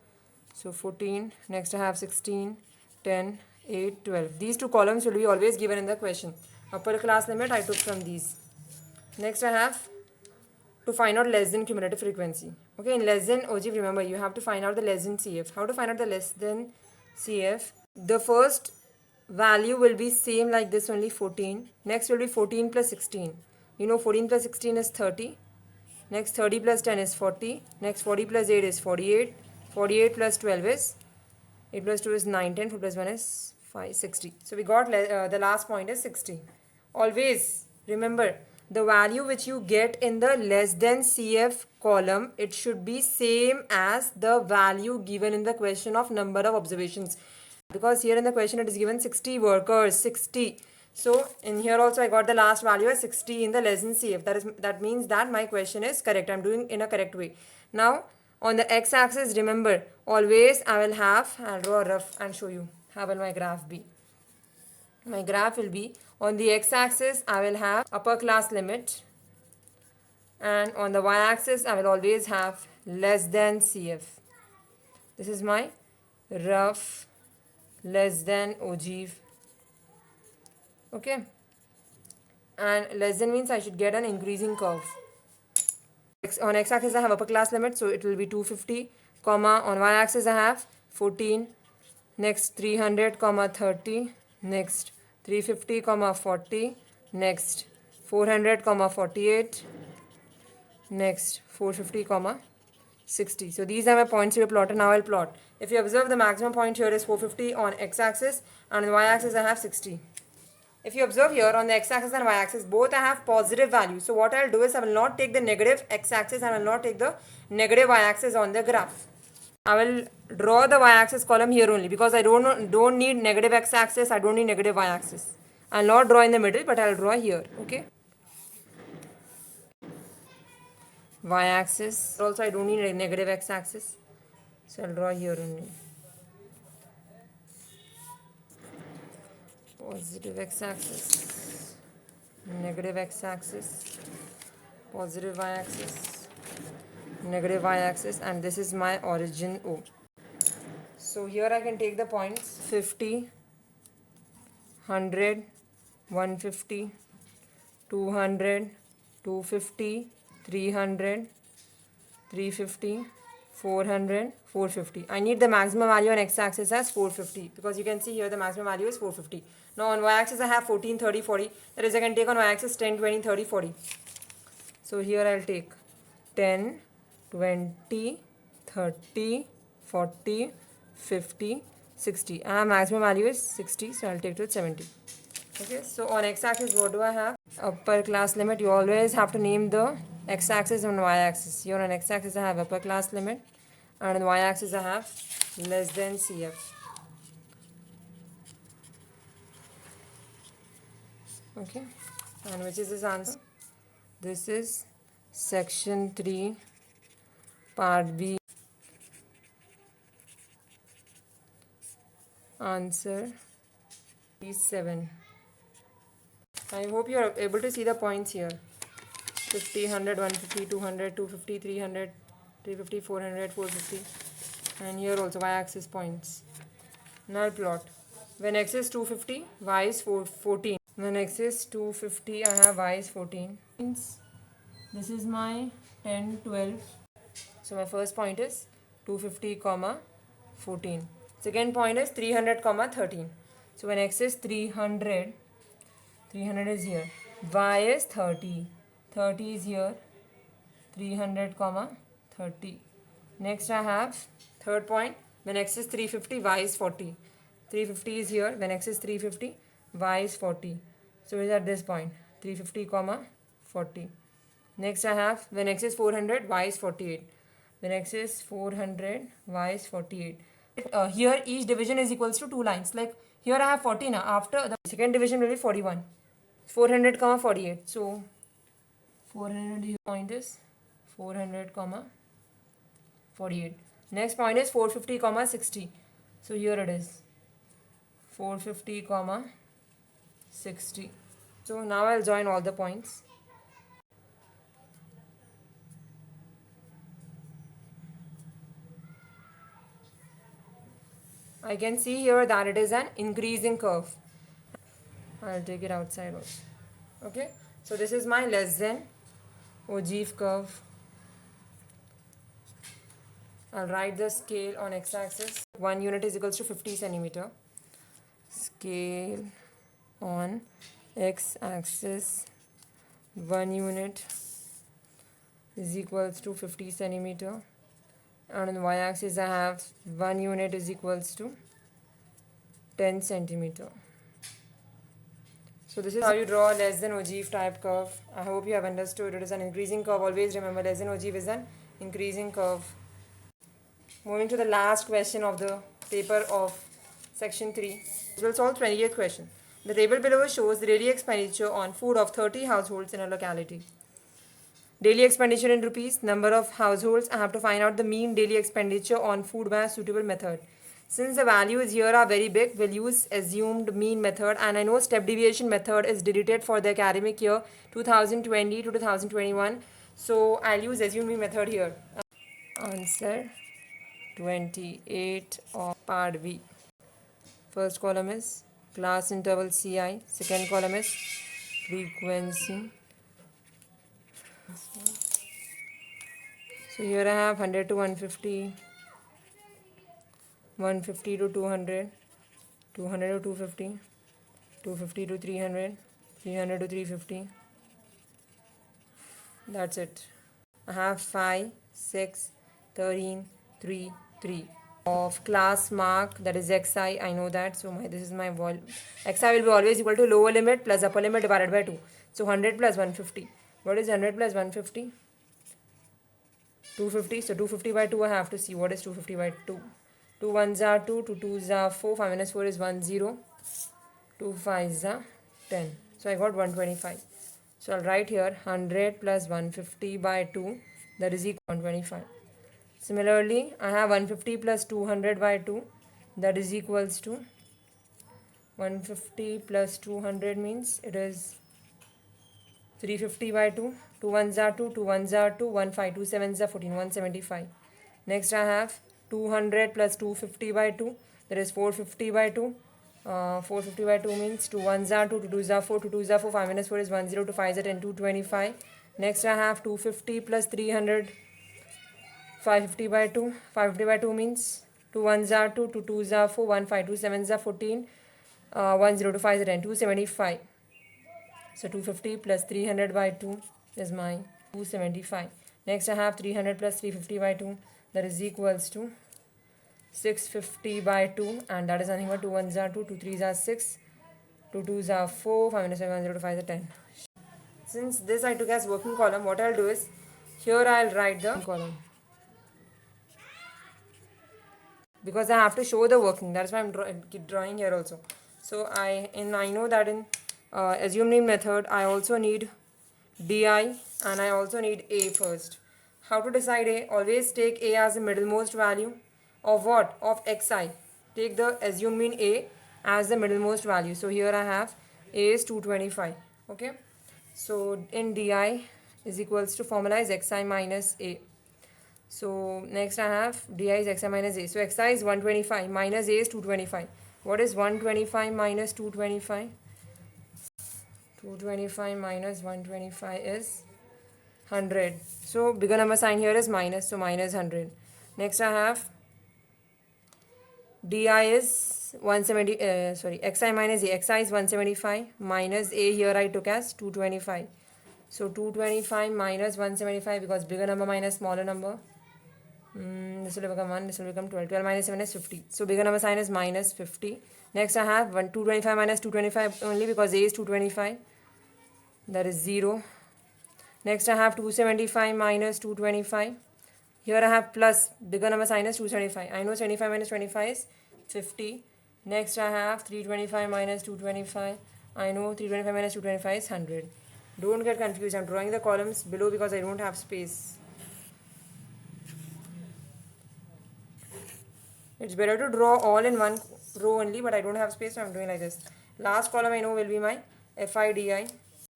So 14, next I have 16, 10, 8, 12. These two columns will be always given in the question. Upper class limit I took from these. Next I have to find out less than cumulative frequency. Okay, in less than OG, remember you have to find out the less than CF. How to find out the less than CF? The first value will be same like this, only 14. Next will be 14 plus 16. You know 14 plus 16 is 30. Next 30 plus 10 is 40. Next 40 plus 8 is 48. 48 plus 12 is 8 plus 2 is 9, 10, 4 plus 1 is 5, 60. So we got the last point is 60. Always remember, the value which you get in the less than CF column, it should be same as the value given in the question of number of observations. Because here in the question it is given 60 workers, 60. So in here also I got the last value as 60 in the less than CF. That means that my question is correct. I am doing in a correct way. Now on the x-axis, remember always I'll draw a rough and show you how will my graph be. My graph will be on the x-axis I will have upper class limit, and on the y-axis I will always have less than CF. This is my rough less than ogive. Okay, and less than means I should get an increasing curve. On x-axis I have upper class limit, so it will be 250, comma on y-axis I have 14, next 300, comma 30, next 350, comma 40, next 400, comma 48, next 450, comma 60. So these are my points to be plotted. Now I'll plot. If you observe, the maximum point here is 450 on x-axis, and on the y-axis I have 60. If you observe here on the x-axis and y-axis, both I have positive values. So what I'll do is I will not take the negative x-axis and I will not take the negative y-axis on the graph. I will draw the y-axis column here only because I don't need negative x-axis, I don't need negative y-axis. I'll not draw in the middle, but I'll draw here. Okay. Y-axis. Also I don't need a negative x-axis. So I'll draw here only. Positive x-axis, negative x-axis, positive y-axis, negative y-axis, and this is my origin O. So here I can take the points 50, 100, 150, 200, 250, 300, 350, 400, 450. I need the maximum value on x-axis as 450 because you can see here the maximum value is 450. Now on y-axis I have 14, 30, 40. That is I can take on y-axis 10, 20, 30, 40. So here I'll take 10, 20, 30, 40, 50, 60. And maximum value is 60, so I'll take to 70. Okay, so on x-axis what do I have? Upper class limit. You always have to name the x-axis and y-axis. Here on x-axis I have upper class limit, and on y-axis I have less than CF. Okay, and which is this answer? This is section 3, part B. Answer is 7. I hope you are able to see the points here. 50, 100, 150, 200, 250, 300, 350, 400, 450. And here also y-axis points. Now plot. When x is 250, y is 14. When x is 250, I have y is 14. This is my 10, 12. So my first point is 250, 14. Second point is 300, 13. So when x is 300, 300 is here. Y is 30. 30 is here. 300, 30. Next I have third point. When x is 350, y is 40. 350 is here. When x is 350, y is 40. So it is at this point. 350, 40. Next I have when x is 400, y is 48. When x is 400, y is 48. Here each division is equals to 2 lines. Like here I have 40 now. After the second division will be 41. 400, 48. So 400 point is 400, 48. Next point is 450, 60. So here it is 450, 60. So now I'll join all the points. I can see here that it is an increasing curve. I'll take it outside also. Okay, so this is my less than ogive curve. I'll write the scale on x-axis. 1 unit is equals to 50 centimeter. Scale on x-axis, 1 unit is equals to 50 centimeter. And on the y-axis I have 1 unit is equals to 10 centimeter. So this is how you draw less than ogive type curve. I hope you have understood. It is an increasing curve. Always remember less than ogive is an increasing curve. Moving to the last question of the paper of section 3. We will solve 28th question. The table below shows the daily expenditure on food of 30 households in a locality. Daily expenditure in rupees, number of households. I have to find out the mean daily expenditure on food by a suitable method. Since the values here are very big, we'll use assumed mean method, and I know step deviation method is deleted for the academic year 2020 to 2021. So I'll use assumed mean method here. Answer 28 of part B. First column is class interval CI. Second column is frequency. So here I have 100 to 150, 150 to 200, 200 to 250, 250 to 300, 300 to 350. That's it. I have 5, 6, 13, 3, 3 of class mark, that is xi. I know that. So this is my xi will be always equal to lower limit plus upper limit divided by 2. So 100 plus 150. What is 100 plus 150? 250. So 250 by 2 I have to see what is 250 by 2. 2 1s are 2, 2 2s are 4, 5 minus 4 is 1 0, 2 5s are 10. So I got 125. So I'll write here 100 plus 150 by 2, that is equal to 125. Similarly, I have 150 plus 200 by 2, that is equals to 150 plus 200 means it is 350 by 2, 2 1s are 2, 2 1s are 2, 1 5, 2 7s are 14, 175. Next I have 200 plus 250 by 2, that is 450 by 2, 450 by 2 means 2 1s are 2, 2 2s are 4, 2 2s are 4, 5 minus 4 is 1, 0, 2 5s are 10, 225. Next I have 250 plus 300, 550 by 2. 550 by 2 means 2 1s are 2, 2 2s are 4, 1 5, 2 7s are 14, 1 0, 2 5s are 10, 275. So 250 plus 300 by 2 is my 275. Next I have 300 plus 350 by 2, that is equals to 650 by 2, and that is nothing but 2 1s are 2, 2 3s are 6, 2 2s are 4, 5 minus 5, 1 0, 2 5 is 10. Since this I took as working column, what I'll do is, here I'll write the column. Because I have to show the working, that's why I'm drawing here also. So I know that in assumed mean method, I also need di and I also need a first. How to decide a? Always take a as the middlemost value of what? Of xi. Take the assumed mean a as the middlemost value. So here I have a is 225. Okay. So in di is equals to, formula is xi minus a. So next I have di is xi minus a. So xi is 125 minus a is 225. What is 125 minus 225? 225 minus 125 is 100. So bigger number sign here is minus. So minus 100. Next I have di is 170. Xi minus a. Xi is 175 minus a, here I took as 225. So 225 minus 175, because bigger number minus smaller number. This will become 1, this will become 12. 12 minus 7 is 50. So bigger number sign is minus 50. Next I have 225 minus 225 only, because a is 225. That is 0. Next I have 275 minus 225. Here I have plus, bigger number sign is 275. I know 75 minus 25 is 50. Next I have 325 minus 225. I know 325 minus 225 is 100. Don't get confused. I'm drawing the columns below because I don't have space. It's better to draw all in one row only, but I don't have space, so I'm doing like this. Last column I know will be my fi di.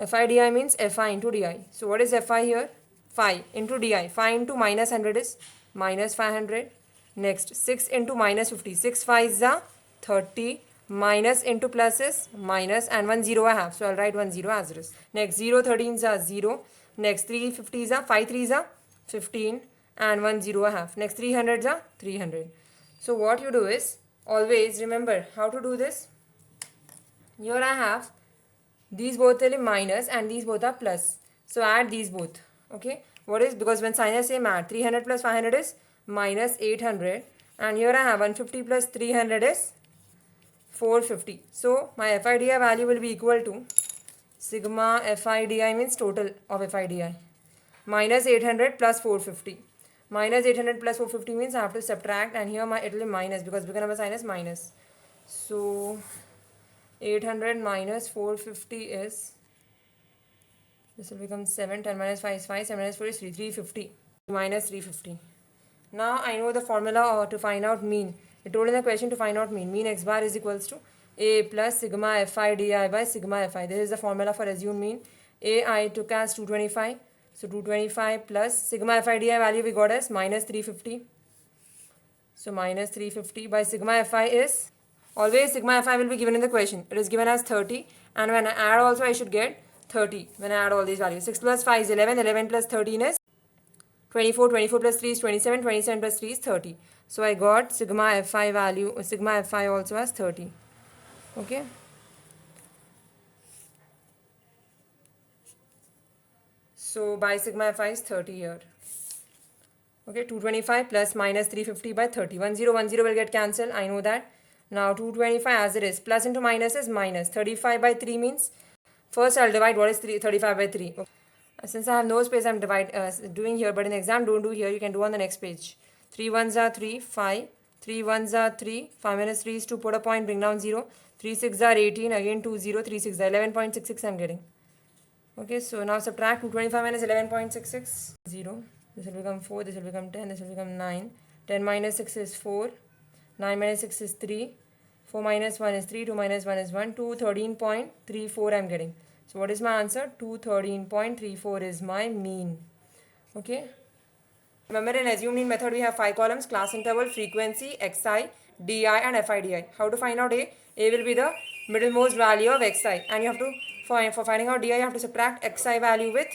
Fi di means fi into di. So what is fi here? Phi into di. Phi into minus 100 is minus 500. Next 6 into minus 50. 6 5 is 30. Minus into plus is minus, and 1 0 I have. So I'll write 1 0 as it is. Next 0 13 is 0. Next 3 50 is 5 3 is 15. And 1 0 I have. Next 300 is 300. So what you do is, always remember how to do this. Here I have these both are minus and these both are plus. So add these both. Okay. What is, because when sign is same, add 300 plus 500 is minus 800. And here I have 150 plus 300 is 450. So my FIDI value will be equal to sigma FIDI means total of FIDI minus 800 plus 450. Minus 800 plus 450 means I have to subtract, and here it will be minus because bigger number sign is minus. So 800 minus 450 is, this will become 7, 10 minus 5 is 5, 7 minus 4 is 3, 350 minus 350. Now I know the formula to find out mean. It told in the question to find out mean. Mean x bar is equals to a plus sigma fi di by sigma fi. This is the formula for assumed mean. A I took as 225. So 225 plus sigma fi di value we got as minus 350. So minus 350 by sigma fi is, always sigma fi will be given in the question. It is given as 30, and when I add also I should get 30 when I add all these values. 6 plus 5 is 11, 11 plus 13 is 24, 24 plus 3 is 27, 27 plus 3 is 30. So I got sigma fi value, sigma fi also as 30. Okay. So by sigma fi is 30 here. Okay, 225 plus minus 350 by 30. 10, 10 will get cancelled. I know that. Now 225 as it is. Plus into minus is minus. 35 by 3 means, first I'll divide what is 35 by 3. Okay. Since I have no space, I'm doing here, but in exam don't do here. You can do on the next page. 3 1s are 3, 5. 3 1s are 3. 5 minus 3 is 2. Put a point, bring down 0. 3 6 are 18. Again 2 0. 3 6 are 11.66 I'm getting. Okay, so now subtract 225 minus 11.66. 0. This will become 4. This will become 10. This will become 9. 10 minus 6 is 4. 9 minus 6 is 3. 4 minus 1 is 3. 2 minus 1 is 1. 213.34 I'm getting. So what is my answer? 213.34 is my mean. Okay. Remember in assumed mean method we have 5 columns: class interval, frequency, xi, di and fi di. How to find out a? A will be the middlemost value of xi, and you have to, for finding out di, you have to subtract xi value with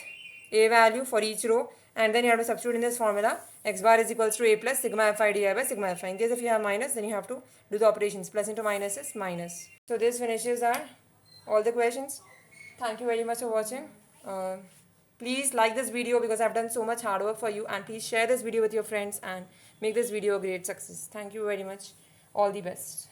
a value for each row, and then you have to substitute in this formula x bar is equals to a plus sigma fi di by sigma fi. In case if you have minus, then you have to do the operations. Plus into minus is minus. So this finishes our all the questions. Thank you very much for watching. Please like this video because I've done so much hard work for you, and please share this video with your friends and make this video a great success. Thank you very much. All the best.